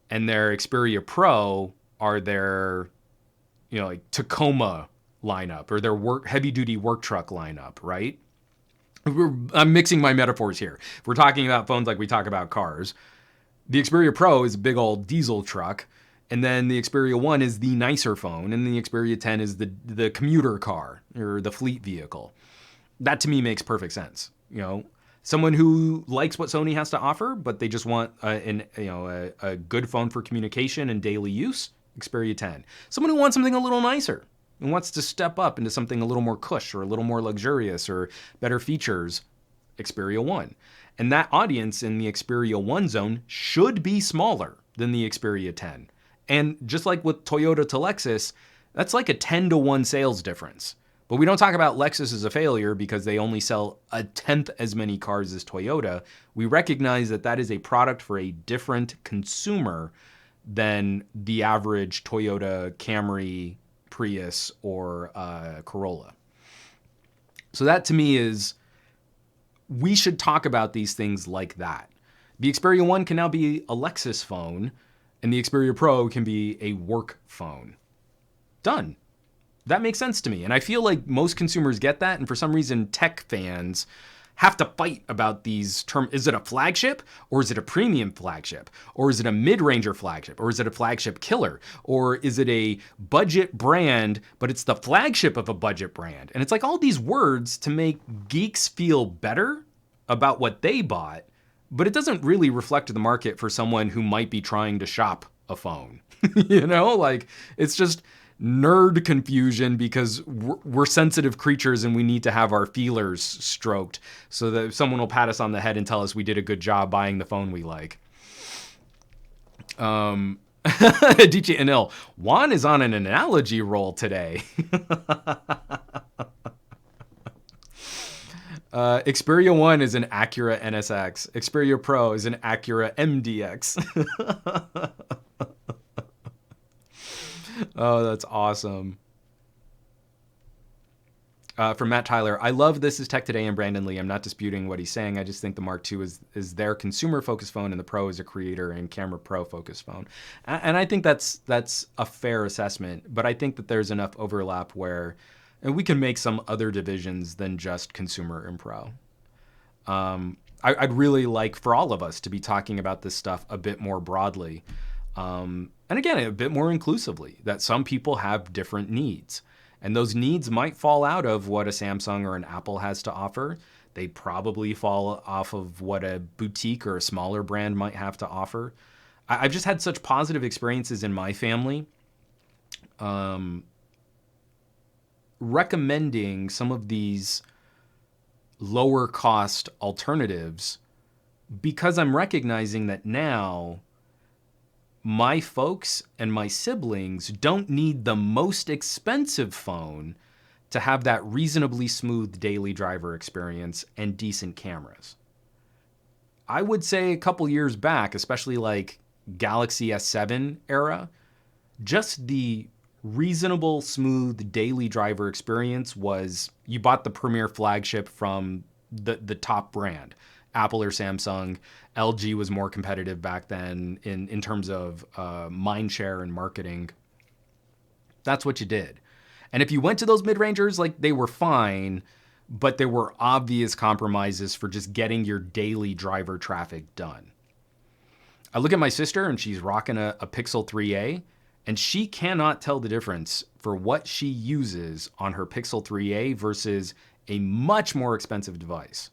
and their Xperia Pro are their, like Tacoma lineup or their heavy-duty work truck lineup, right? I'm mixing my metaphors here. If we're talking about phones like we talk about cars, the Xperia Pro is a big old diesel truck, and then the Xperia 1 is the nicer phone, and the Xperia 10 is the commuter car or the fleet vehicle. That to me makes perfect sense, Someone who likes what Sony has to offer, but they just want a good phone for communication and daily use, Xperia 10. Someone who wants something a little nicer and wants to step up into something a little more cush or a little more luxurious or better features, Xperia 1. And that audience in the Xperia 1 zone should be smaller than the Xperia 10. And just like with Toyota to Lexus, that's like a 10-to-1 sales difference. But we don't talk about Lexus as a failure because they only sell 1/10 as many cars as Toyota. We recognize that that is a product for a different consumer than the average Toyota Camry, Prius, or Corolla. So that to me is, we should talk about these things like that. The Xperia 1 can now be a Lexus phone, and the Xperia Pro can be a work phone. Done. That makes sense to me. And I feel like most consumers get that, and for some reason, tech fans have to fight about these terms. Is it a flagship, or is it a premium flagship, or is it a mid-ranger flagship, or is it a flagship killer, or is it a budget brand, but it's the flagship of a budget brand? And it's like all these words to make geeks feel better about what they bought, but it doesn't really reflect the market for someone who might be trying to shop a phone. You know, like, it's just nerd confusion because we're sensitive creatures and we need to have our feelers stroked so that someone will pat us on the head and tell us we did a good job buying the phone we like. DJ Anil, Juan is on an analogy roll today. Xperia 1 is an Acura NSX. Xperia Pro is an Acura MDX. Oh, that's awesome. From Matt Tyler, I love This Is Tech Today and Brandon Lee. I'm not disputing what he's saying. I just think the Mark II is their consumer-focused phone and the Pro is a creator and camera pro-focused phone. And I think that's a fair assessment, but I think that there's enough overlap where we can make some other divisions than just consumer and pro. I'd really like for all of us to be talking about this stuff a bit more broadly. And again, a bit more inclusively, that some people have different needs. And those needs might fall out of what a Samsung or an Apple has to offer. They probably fall off of what a boutique or a smaller brand might have to offer. I've just had such positive experiences in my family recommending some of these lower cost alternatives because I'm recognizing that now my folks and my siblings don't need the most expensive phone to have that reasonably smooth daily driver experience and decent cameras. I would say a couple years back, especially like Galaxy S7 era, just the reasonable, smooth daily driver experience was you bought the premier flagship from the top brand. Apple or Samsung. LG was more competitive back then in terms of mind share and marketing. That's what you did. And if you went to those mid-rangers, like, they were fine, but there were obvious compromises for just getting your daily driver traffic done. I look at my sister and she's rocking a Pixel 3a, and she cannot tell the difference for what she uses on her Pixel 3a versus a much more expensive device.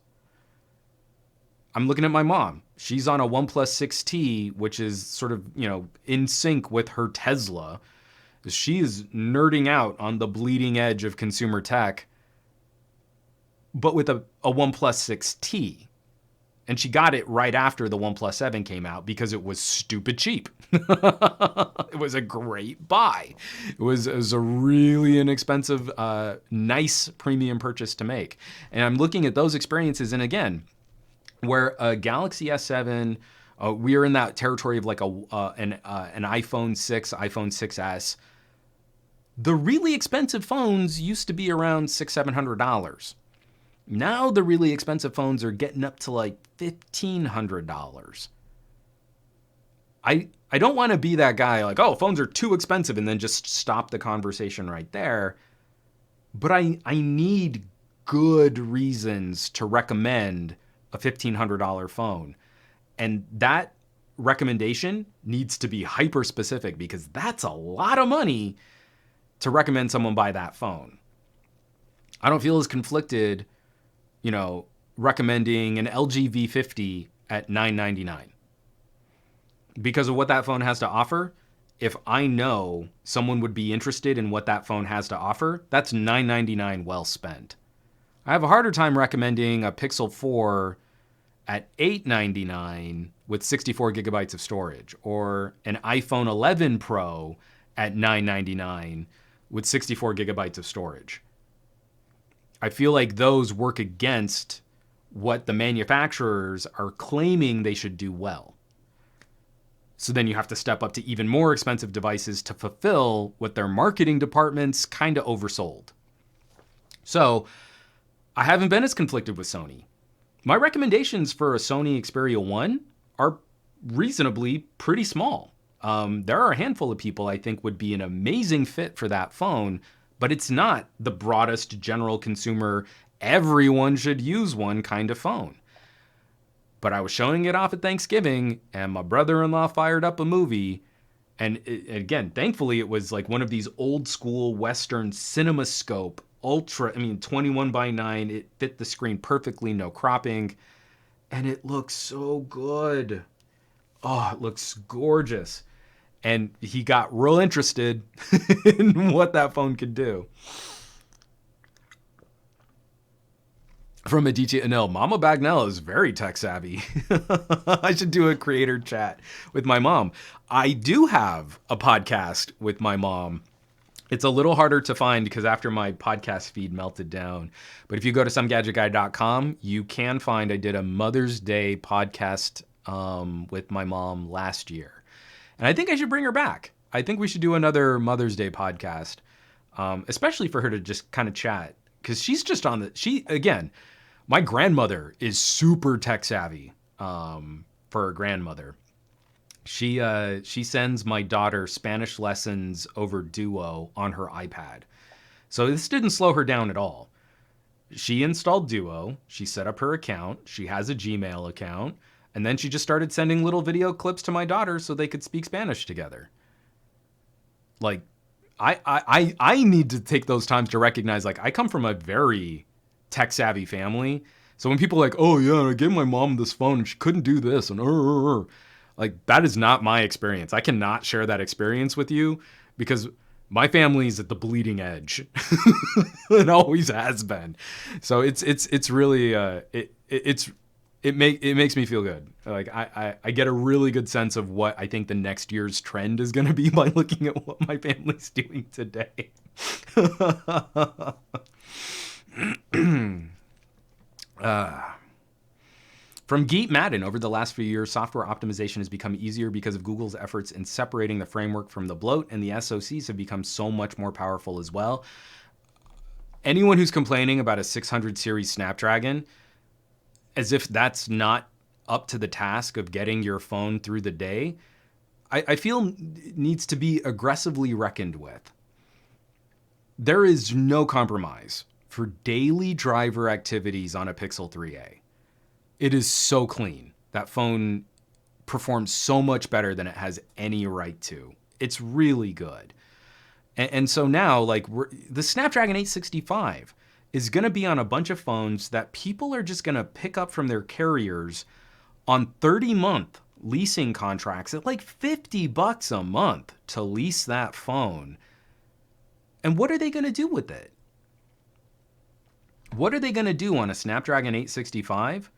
I'm looking at my mom. She's on a OnePlus 6T, which is sort of, in sync with her Tesla. She is nerding out on the bleeding edge of consumer tech, but with a OnePlus 6T. And she got it right after the OnePlus 7 came out because it was stupid cheap. It was a great buy. It was a really inexpensive, nice premium purchase to make. And I'm looking at those experiences, and again, where a Galaxy S7, we are in that territory of like an iPhone 6, iPhone 6S. The really expensive phones used to be around $600-700. Now the really expensive phones are getting up to like $1,500. I don't want to be that guy like, oh, phones are too expensive, and then just stop the conversation right there. But I need good reasons to recommend a $1,500 phone. And that recommendation needs to be hyper specific because that's a lot of money to recommend someone buy that phone. I don't feel as conflicted, recommending an LG V50 at $999. Because of what that phone has to offer. If I know someone would be interested in what that phone has to offer, that's $999 well spent. I have a harder time recommending a Pixel 4 at $899 with 64 gigabytes of storage, or an iPhone 11 Pro at $999 with 64 gigabytes of storage. I feel like those work against what the manufacturers are claiming they should do well. So then you have to step up to even more expensive devices to fulfill what their marketing departments kind of oversold. So I haven't been as conflicted with Sony. My recommendations for a Sony Xperia 1 are reasonably pretty small. There are a handful of people I think would be an amazing fit for that phone, but it's not the broadest general consumer, everyone should use one kind of phone. But I was showing it off at Thanksgiving, and my brother-in-law fired up a movie. And again, thankfully, it was like one of these old school Western CinemaScope ultra, 21:9. It fit the screen perfectly, no cropping. And it looks so good. Oh, it looks gorgeous. And he got real interested in what that phone could do. From Aditya Anil, Mama Bagnell is very tech savvy. I should do a creator chat with my mom. I do have a podcast with my mom. It's a little harder to find because after my podcast feed melted down. But if you go to SomeGadgetGuy.com, you can find I did a Mother's Day podcast with my mom last year. And I think I should bring her back. I think we should do another Mother's Day podcast, especially for her to just kind of chat. Because she's just on again, my grandmother is super tech savvy for her grandmother. She sends my daughter Spanish lessons over Duo on her iPad. So this didn't slow her down at all. She installed Duo. She set up her account. She has a Gmail account. And then she just started sending little video clips to my daughter so they could speak Spanish together. Like, I need to take those times to recognize, like, I come from a very tech-savvy family. So when people are like, oh, yeah, I gave my mom this phone and she couldn't do this, and like, that is not my experience. I cannot share that experience with you because my family's at the bleeding edge. It always has been. So it's really, it makes me feel good. Like I get a really good sense of what I think the next year's trend is going to be by looking at what my family's doing today. From Geet Madden, over the last few years, software optimization has become easier because of Google's efforts in separating the framework from the bloat, and the SoCs have become so much more powerful as well. Anyone who's complaining about a 600 series Snapdragon, as if that's not up to the task of getting your phone through the day, I feel needs to be aggressively reckoned with. There is no compromise for daily driver activities on a Pixel 3a. It is so clean. That phone performs so much better than it has any right to. It's really good. And so now, like, the Snapdragon 865 is going to be on a bunch of phones that people are just going to pick up from their carriers on 30-month leasing contracts at like $50 a month to lease that phone. And what are they going to do with it? What are they going to do on a Snapdragon 865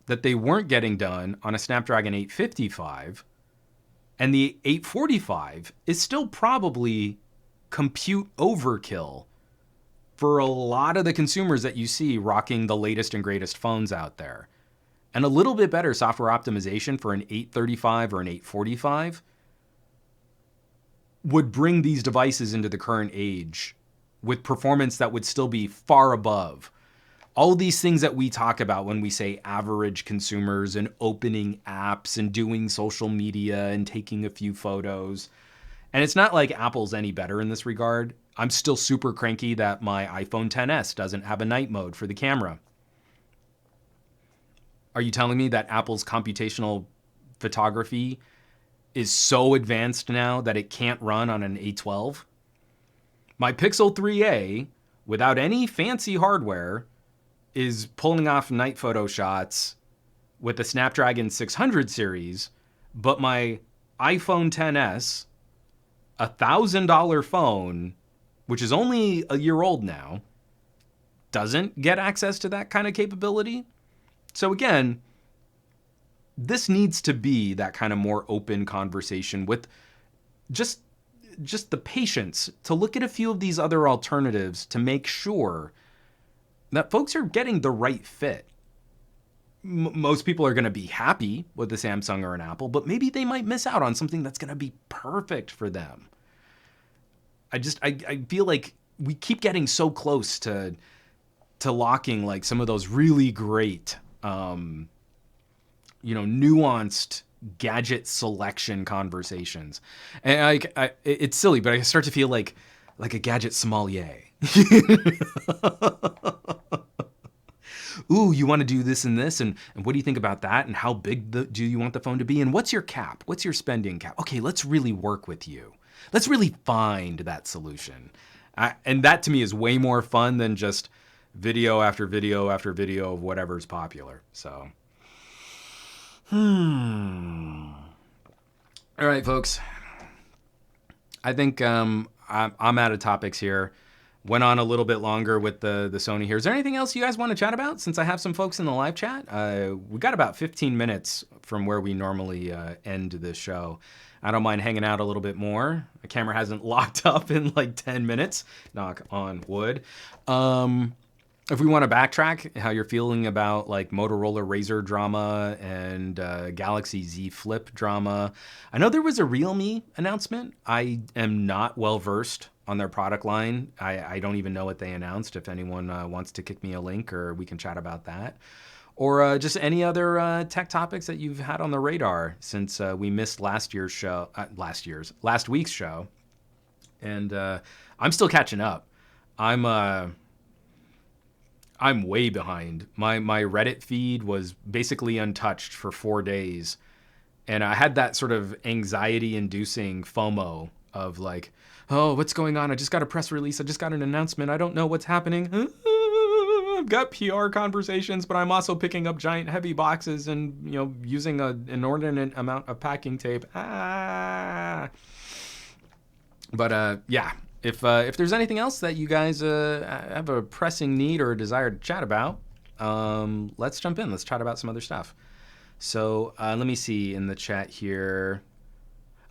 that they weren't getting done on a Snapdragon 855? And the 845 is still probably compute overkill for a lot of the consumers that you see rocking the latest and greatest phones out there. And a little bit better software optimization for an 835 or an 845 would bring these devices into the current age with performance that would still be far above all these things that we talk about when we say average consumers and opening apps and doing social media and taking a few photos. And it's not like Apple's any better in this regard. I'm still super cranky that my iPhone XS doesn't have a night mode for the camera. Are you telling me that Apple's computational photography is so advanced now that it can't run on an A12? My Pixel 3a, without any fancy hardware, is pulling off night photo shots with the Snapdragon 600 series, but my iPhone XS, $1,000 phone, which is only a year old now, doesn't get access to that kind of capability. So again, this needs to be that kind of more open conversation with just the patience to look at a few of these other alternatives to make sure that folks are getting the right fit. Most people are going to be happy with a Samsung or an Apple, but maybe they might miss out on something that's going to be perfect for them. I feel like we keep getting so close to to locking like some of those really great, nuanced gadget selection conversations. And it's silly, but I start to feel like a gadget sommelier. Ooh, you want to do this and this, and what do you think about that? And how big do you want the phone to be? And what's your cap? What's your spending cap? Okay, let's really work with you. Let's really find that solution. And that to me is way more fun than just video after video after video of whatever's popular. So, all right, folks. I think I'm out of topics here. Went on a little bit longer with the Sony here. Is there anything else you guys want to chat about since I have some folks in the live chat? We got about 15 minutes from where we normally end this show. I don't mind hanging out a little bit more. The camera hasn't locked up in like 10 minutes. Knock on wood. If we want to backtrack how you're feeling about like Motorola Razr drama and Galaxy Z Flip drama. I know there was a Realme announcement. I am not well versed on their product line. I don't even know what they announced. If anyone wants to kick me a link, or we can chat about that. Or just any other tech topics that you've had on the radar since we missed last week's show. And I'm still catching up. I'm way behind. My Reddit feed was basically untouched for 4 days. And I had that sort of anxiety-inducing FOMO of like, oh, what's going on? I just got a press release. I just got an announcement. I don't know what's happening. I've got PR conversations, but I'm also picking up giant heavy boxes and, using an inordinate amount of packing tape. But yeah, if there's anything else that you guys have a pressing need or a desire to chat about, let's jump in. Let's chat about some other stuff. So let me see in the chat here.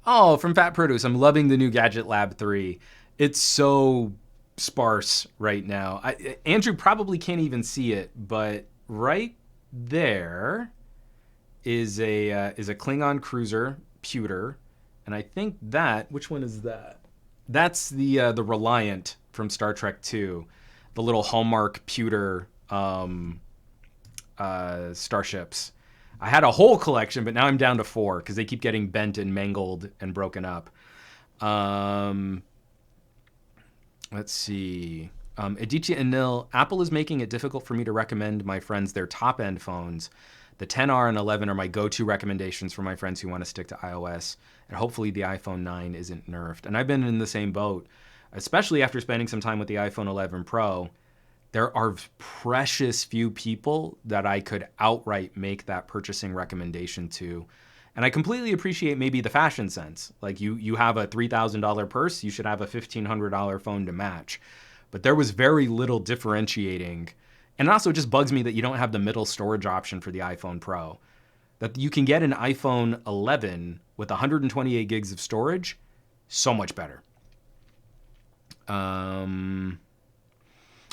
Oh, from Fat Produce, I'm loving the new GadgetLab 3. It's so sparse right now. Andrew probably can't even see it, but right there is a Klingon cruiser pewter, and I think which one is that? That's the Reliant from Star Trek II, the little Hallmark pewter starships. I had a whole collection, but now I'm down to 4 because they keep getting bent and mangled and broken up. Let's see. Aditya Anil, Apple is making it difficult for me to recommend my friends their top-end phones. The 10R and 11 are my go-to recommendations for my friends who want to stick to iOS, and hopefully the iPhone 9 isn't nerfed. And I've been in the same boat, especially after spending some time with the iPhone 11 Pro. There are precious few people that I could outright make that purchasing recommendation to. And I completely appreciate maybe the fashion sense. Like you have a $3,000 purse, you should have a $1,500 phone to match. But there was very little differentiating. And it also just bugs me that you don't have the middle storage option for the iPhone Pro. That you can get an iPhone 11 with 128 gigs of storage, so much better.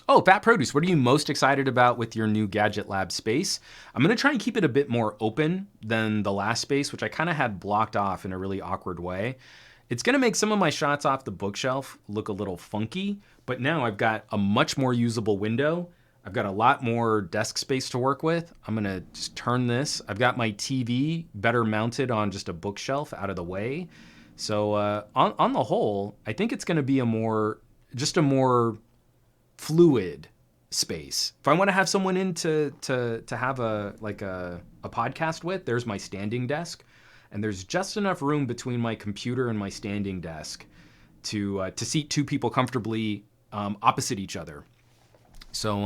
Oh, Fat Produce, what are you most excited about with your new GadgetLab space? I'm going to try and keep it a bit more open than the last space, which I kind of had blocked off in a really awkward way. It's going to make some of my shots off the bookshelf look a little funky, but now I've got a much more usable window. I've got a lot more desk space to work with. I'm going to just turn this. I've got my TV better mounted on just a bookshelf out of the way. So on the whole, I think it's going to be a more fluid space. If I want to have someone in to have a podcast with, there's my standing desk, and there's just enough room between my computer and my standing desk to seat 2 people comfortably opposite each other. So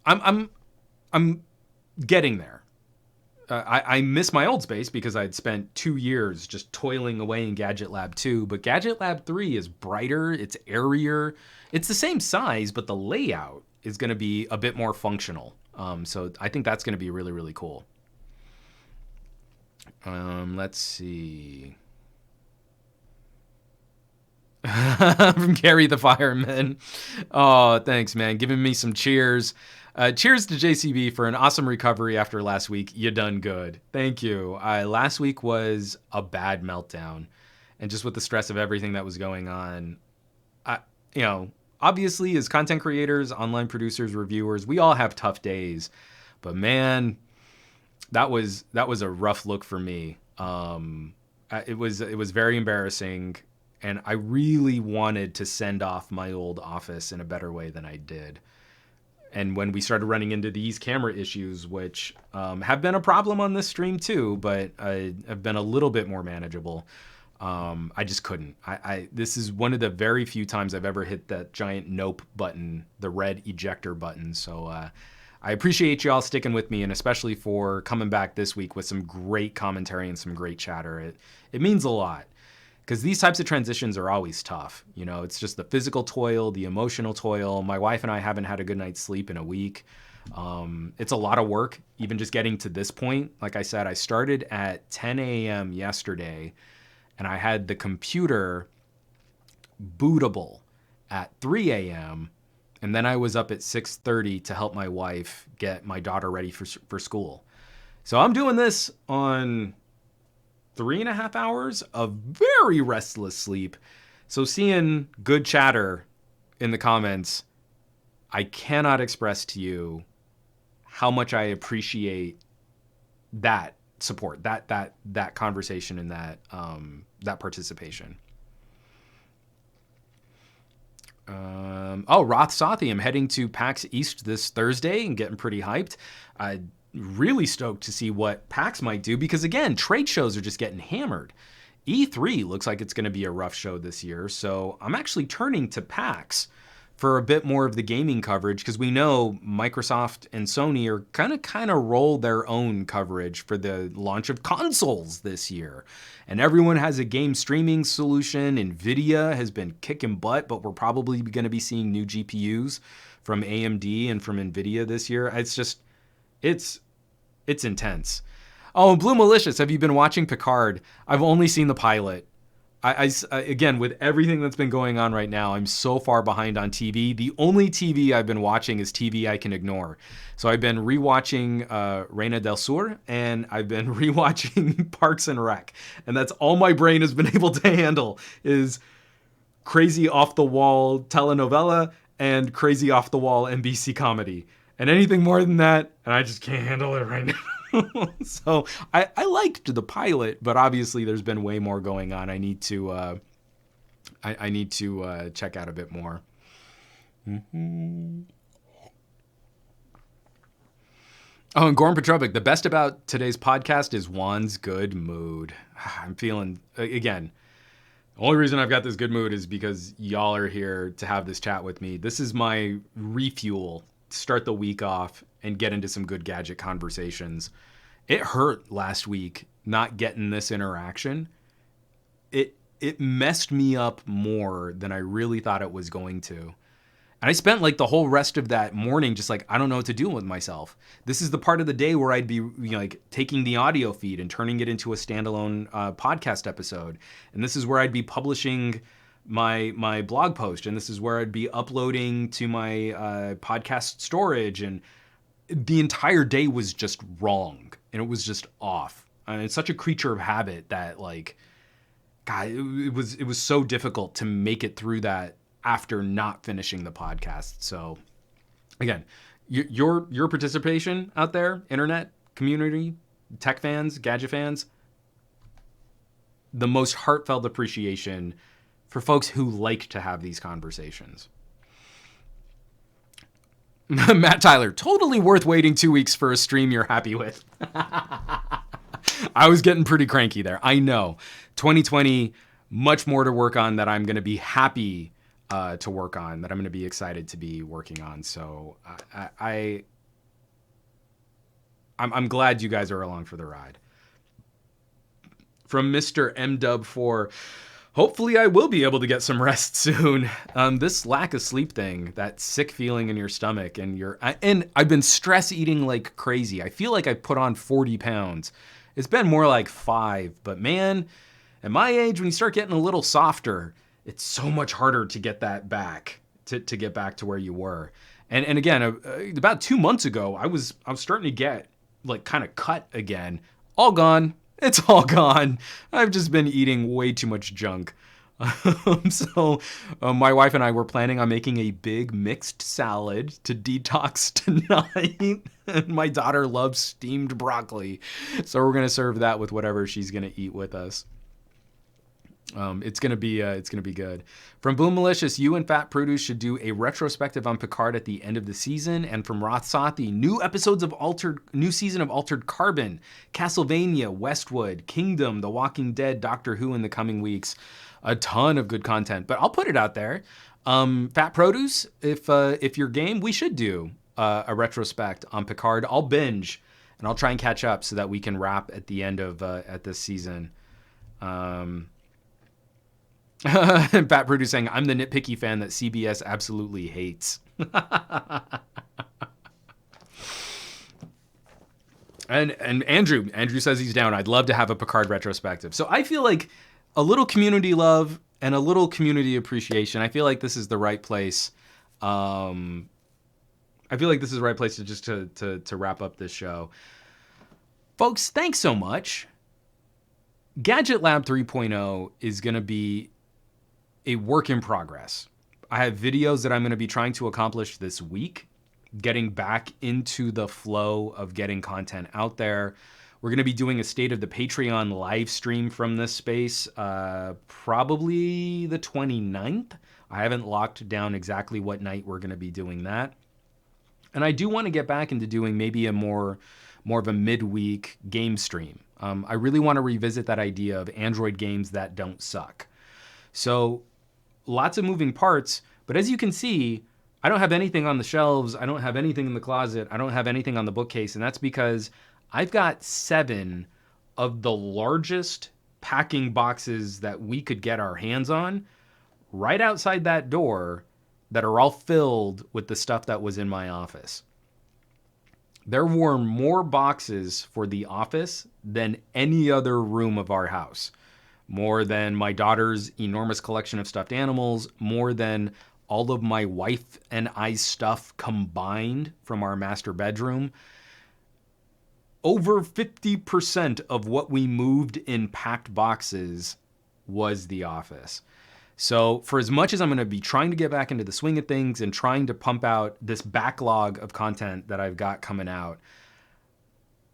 I'm getting there. I miss my old space because I'd spent 2 years just toiling away in GadgetLab 2, but GadgetLab 3 is brighter, it's airier, it's the same size, but the layout is going to be a bit more functional. So I think that's going to be really, really cool. Let's see. From Gary the Fireman. Oh, thanks, man. Giving me some cheers. Cheers to JCB for an awesome recovery after last week. You done good. Thank you. Last week was a bad meltdown. And just with the stress of everything that was going on, obviously, as content creators, online producers, reviewers, we all have tough days. But man, that was a rough look for me. It was very embarrassing, and I really wanted to send off my old office in a better way than I did. And when we started running into these camera issues, which have been a problem on this stream too, but have been a little bit more manageable, I just couldn't. This is one of the very few times I've ever hit that giant nope button, the red ejector button. So I appreciate y'all sticking with me, and especially for coming back this week with some great commentary and some great chatter. It means a lot. Because these types of transitions are always tough. You know, it's just the physical toil, the emotional toil. My wife and I haven't had a good night's sleep in a week. It's a lot of work, even just getting to this point. Like I said, I started at 10 a.m. yesterday, and I had the computer bootable at 3 a.m., and then I was up at 6:30 to help my wife get my daughter ready for school. So I'm doing this on 3.5 hours of very restless sleep. So seeing good chatter in the comments, I cannot express to you how much I appreciate that support, that conversation, and that participation. Roth Sathi, I'm heading to PAX East this Thursday and getting pretty hyped. Really stoked to see what PAX might do, because again, trade shows are just getting hammered. E3 looks like it's going to be a rough show this year, so I'm actually turning to PAX for a bit more of the gaming coverage, because we know Microsoft and Sony are kind of roll their own coverage for the launch of consoles this year. And everyone has a game streaming solution. Nvidia has been kicking butt, but we're probably going to be seeing new GPUs from AMD and from Nvidia this year. It's intense. Oh, Blue Malicious, have you been watching Picard? I've only seen the pilot. I again, with everything that's been going on right now, I'm so far behind on TV. The only TV I've been watching is TV I can ignore. So I've been rewatching Reina del Sur, and I've been rewatching Parks and Rec. And that's all my brain has been able to handle, is crazy off-the-wall telenovela and crazy off-the-wall NBC comedy. And anything more than that, and I just can't handle it right now. So I liked the pilot, but obviously there's been way more going on. I need to check out a bit more. Mm-hmm. Oh, and Gorm Petrovic, the best about today's podcast is Juan's good mood. I'm feeling, again, the only reason I've got this good mood is because y'all are here to have this chat with me. This is my refuel. Start the week off and get into some good gadget conversations. It hurt last week not getting this interaction. It messed me up more than I really thought it was going to. And I spent like the whole rest of that morning just like, I don't know what to do with myself. This is the part of the day where I'd be like taking the audio feed and turning it into a standalone podcast episode. And this is where I'd be publishing my blog post, and this is where I'd be uploading to my podcast storage, and the entire day was just wrong, and it was just off. And it's such a creature of habit that, like, God, it was so difficult to make it through that after not finishing the podcast. So again, your participation out there, internet community, tech fans, gadget fans, the most heartfelt appreciation for folks who like to have these conversations. Matt Tyler, totally worth waiting 2 weeks for a stream you're happy with. I was getting pretty cranky there. I know. 2020, much more to work on that I'm going to be happy to work on, that I'm going to be excited to be working on. So I'm glad you guys are along for the ride. From Mr. MW4, hopefully I will be able to get some rest soon. This lack of sleep thing, that sick feeling in your stomach, and I've been stress eating like crazy. I feel like I put on 40 pounds. It's been more like 5, but man, at my age, when you start getting a little softer, it's so much harder to get that back, to get back to where you were. And again, about 2 months ago, I was starting to get like kind of cut again. All gone. It's all gone. I've just been eating way too much junk. My wife and I were planning on making a big mixed salad to detox tonight. And my daughter loves steamed broccoli, so we're gonna serve that with whatever she's gonna eat with us. It's gonna be good. From Boom Malicious, you and Fat Produce should do a retrospective on Picard at the end of the season. And from Roth Sathi, new season of Altered Carbon, Castlevania, Westwood, Kingdom, The Walking Dead, Doctor Who in the coming weeks. A ton of good content, but I'll put it out there. Fat Produce, if you're game, we should do a retrospect on Picard. I'll binge and I'll try and catch up so that we can wrap at the end of at this season. Fat Produce saying, I'm the nitpicky fan that CBS absolutely hates. And Andrew says he's down. I'd love to have a Picard retrospective. So I feel like a little community love and a little community appreciation. I feel like this is the right place. I feel like this is the right place to just to wrap up this show. Folks, thanks so much. GadgetLab 3.0 is going to be a work in progress. I have videos that I'm going to be trying to accomplish this week, getting back into the flow of getting content out there. We're going to be doing a State of the Patreon live stream from this space, probably the 29th. I haven't locked down exactly what night we're going to be doing that. And I do want to get back into doing maybe a more of a midweek game stream. I really want to revisit that idea of Android games that don't suck. So lots of moving parts, but as you can see, I don't have anything on the shelves. I don't have anything in the closet. I don't have anything on the bookcase. And that's because I've got 7 of the largest packing boxes that we could get our hands on right outside that door that are all filled with the stuff that was in my office. There were more boxes for the office than any other room of our house. More than my daughter's enormous collection of stuffed animals, more than all of my wife and I's stuff combined from our master bedroom. Over 50% of what we moved in packed boxes was the office. So for as much as I'm going to be trying to get back into the swing of things and trying to pump out this backlog of content that I've got coming out,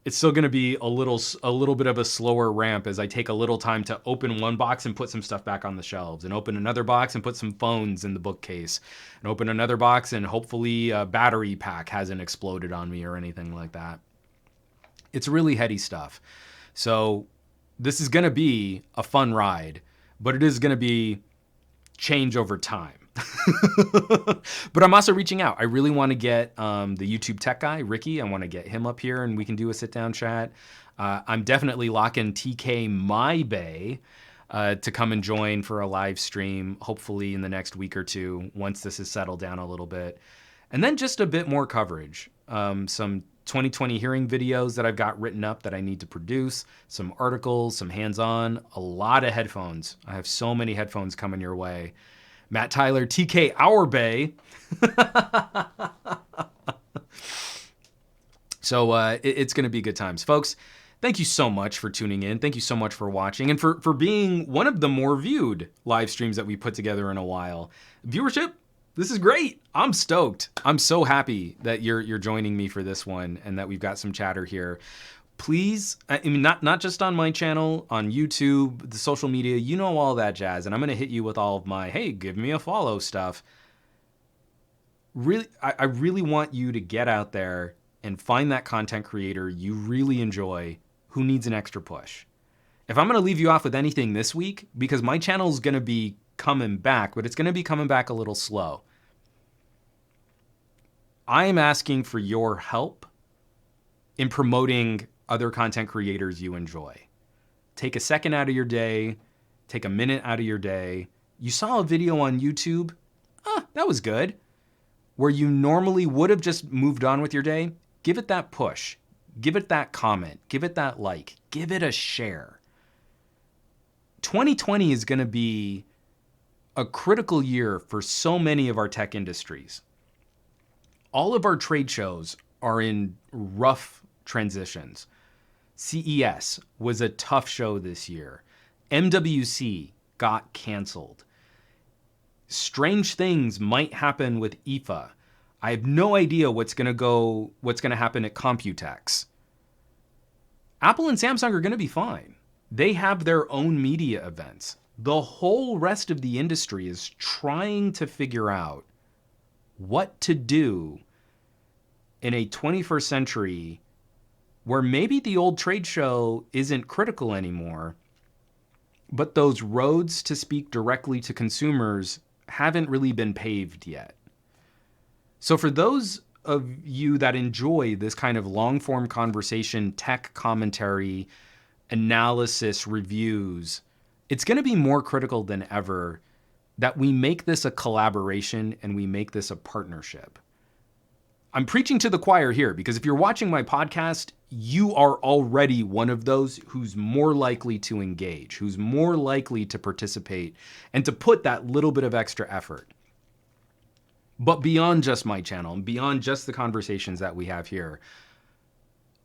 it's still going to be a little bit of a slower ramp as I take a little time to open one box and put some stuff back on the shelves, and open another box and put some phones in the bookcase, and open another box and hopefully a battery pack hasn't exploded on me or anything like that. It's really heady stuff. So this is going to be a fun ride, but it is going to be change over time. But I'm also reaching out. I really want to get the YouTube tech guy, Ricky. I want to get him up here and we can do a sit down chat. I'm definitely locking TK My Bay to come and join for a live stream, hopefully in the next week or two, once this is settled down a little bit. And then just a bit more coverage. Some 2020 hearing videos that I've got written up that I need to produce, some articles, some hands-on, a lot of headphones. I have so many headphones coming your way. Matt Tyler, TK Our Bay. So it's going to be good times. Folks, thank you so much for tuning in. Thank you so much for watching and for being one of the more viewed live streams that we put together in a while. Viewership, this is great. I'm stoked. I'm so happy that you're joining me for this one and that we've got some chatter here. Please, I mean, not just on my channel, on YouTube, the social media, you know, all that jazz. And I'm going to hit you with all of my, hey, give me a follow stuff. Really, I really want you to get out there and find that content creator you really enjoy who needs an extra push. If I'm going to leave you off with anything this week, because my channel is going to be coming back, but it's going to be coming back a little slow. I am asking for your help in promoting other content creators you enjoy. Take a second out of your day, take a minute out of your day. You saw a video on YouTube, that was good. Where you normally would have just moved on with your day, give it that push, give it that comment, give it that like, give it a share. 2020 is going to be a critical year for so many of our tech industries. All of our trade shows are in rough transitions. CES was a tough show this year. MWC got canceled. Strange things might happen with IFA. I have no idea what's going to happen at Computex. Apple and Samsung are going to be fine. They have their own media events. The whole rest of the industry is trying to figure out what to do in a 21st century where maybe the old trade show isn't critical anymore, but those roads to speak directly to consumers haven't really been paved yet. So for those of you that enjoy this kind of long-form conversation, tech commentary, analysis, reviews, it's going to be more critical than ever that we make this a collaboration and we make this a partnership. I'm preaching to the choir here because if you're watching my podcast, you are already one of those who's more likely to engage, who's more likely to participate and to put that little bit of extra effort. But beyond just my channel, beyond just the conversations that we have here,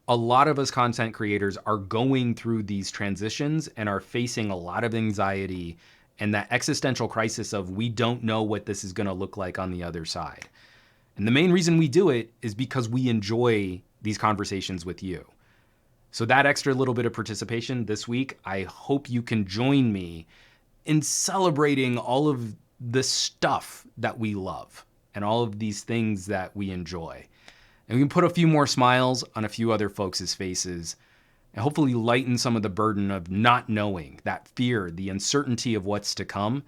a lot of us content creators are going through these transitions and are facing a lot of anxiety and that existential crisis of we don't know what this is going to look like on the other side. And the main reason we do it is because we enjoy these conversations with you. So that extra little bit of participation this week, I hope you can join me in celebrating all of the stuff that we love and all of these things that we enjoy. And we can put a few more smiles on a few other folks' faces and hopefully lighten some of the burden of not knowing, that fear, the uncertainty of what's to come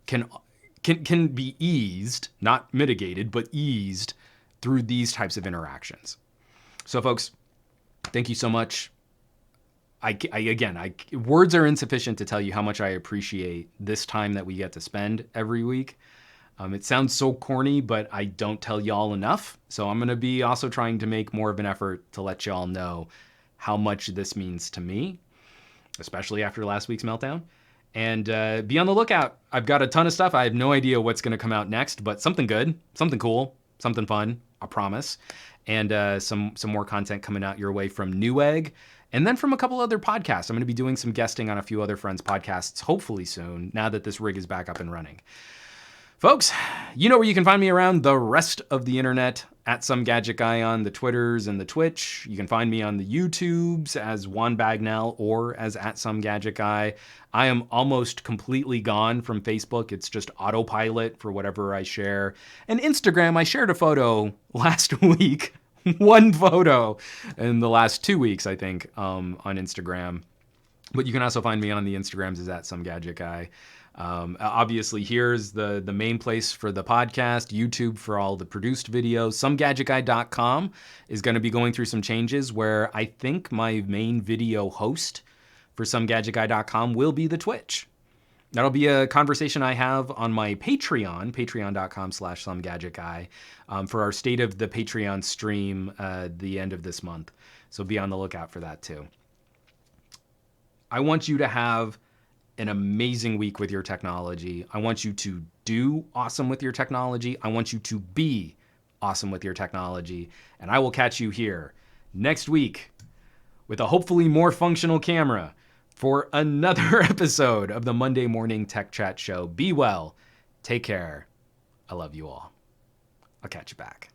can be eased, not mitigated, but eased through these types of interactions. So folks, thank you so much. Words are insufficient to tell you how much I appreciate this time that we get to spend every week. It sounds so corny, but I don't tell y'all enough. So I'm going to be also trying to make more of an effort to let y'all know how much this means to me, especially after last week's meltdown. And be on the lookout. I've got a ton of stuff. I have no idea what's going to come out next, but something good, something cool, something fun, I promise. And some more content coming out your way from Newegg. And then from a couple other podcasts. I'm going to be doing some guesting on a few other friends' podcasts, hopefully soon, now that this rig is back up and running. Folks, you know where you can find me around the rest of the internet, at SomeGadgetGuy on the Twitters and the Twitch. You can find me on the YouTubes as Juan Bagnell or as at SomeGadgetGuy. I am almost completely gone from Facebook. It's just autopilot for whatever I share. And Instagram, I shared a photo last week, one photo in the last 2 weeks, I think, on Instagram. But you can also find me on the Instagrams as at SomeGadgetGuy. Obviously, here's the main place for the podcast, YouTube for all the produced videos. SomeGadgetGuy.com is going to be going through some changes where I think my main video host for SomeGadgetGuy.com will be the Twitch. That'll be a conversation I have on my Patreon, patreon.com/SomeGadgetGuy, for our State of the Patreon stream the end of this month. So be on the lookout for that too. I want you to have an amazing week with your technology. I want you to do awesome with your technology. I want you to be awesome with your technology. And I will catch you here next week with a hopefully more functional camera for another episode of the Monday Morning Tech Chat Show. Be well. Take care. I love you all. I'll catch you back.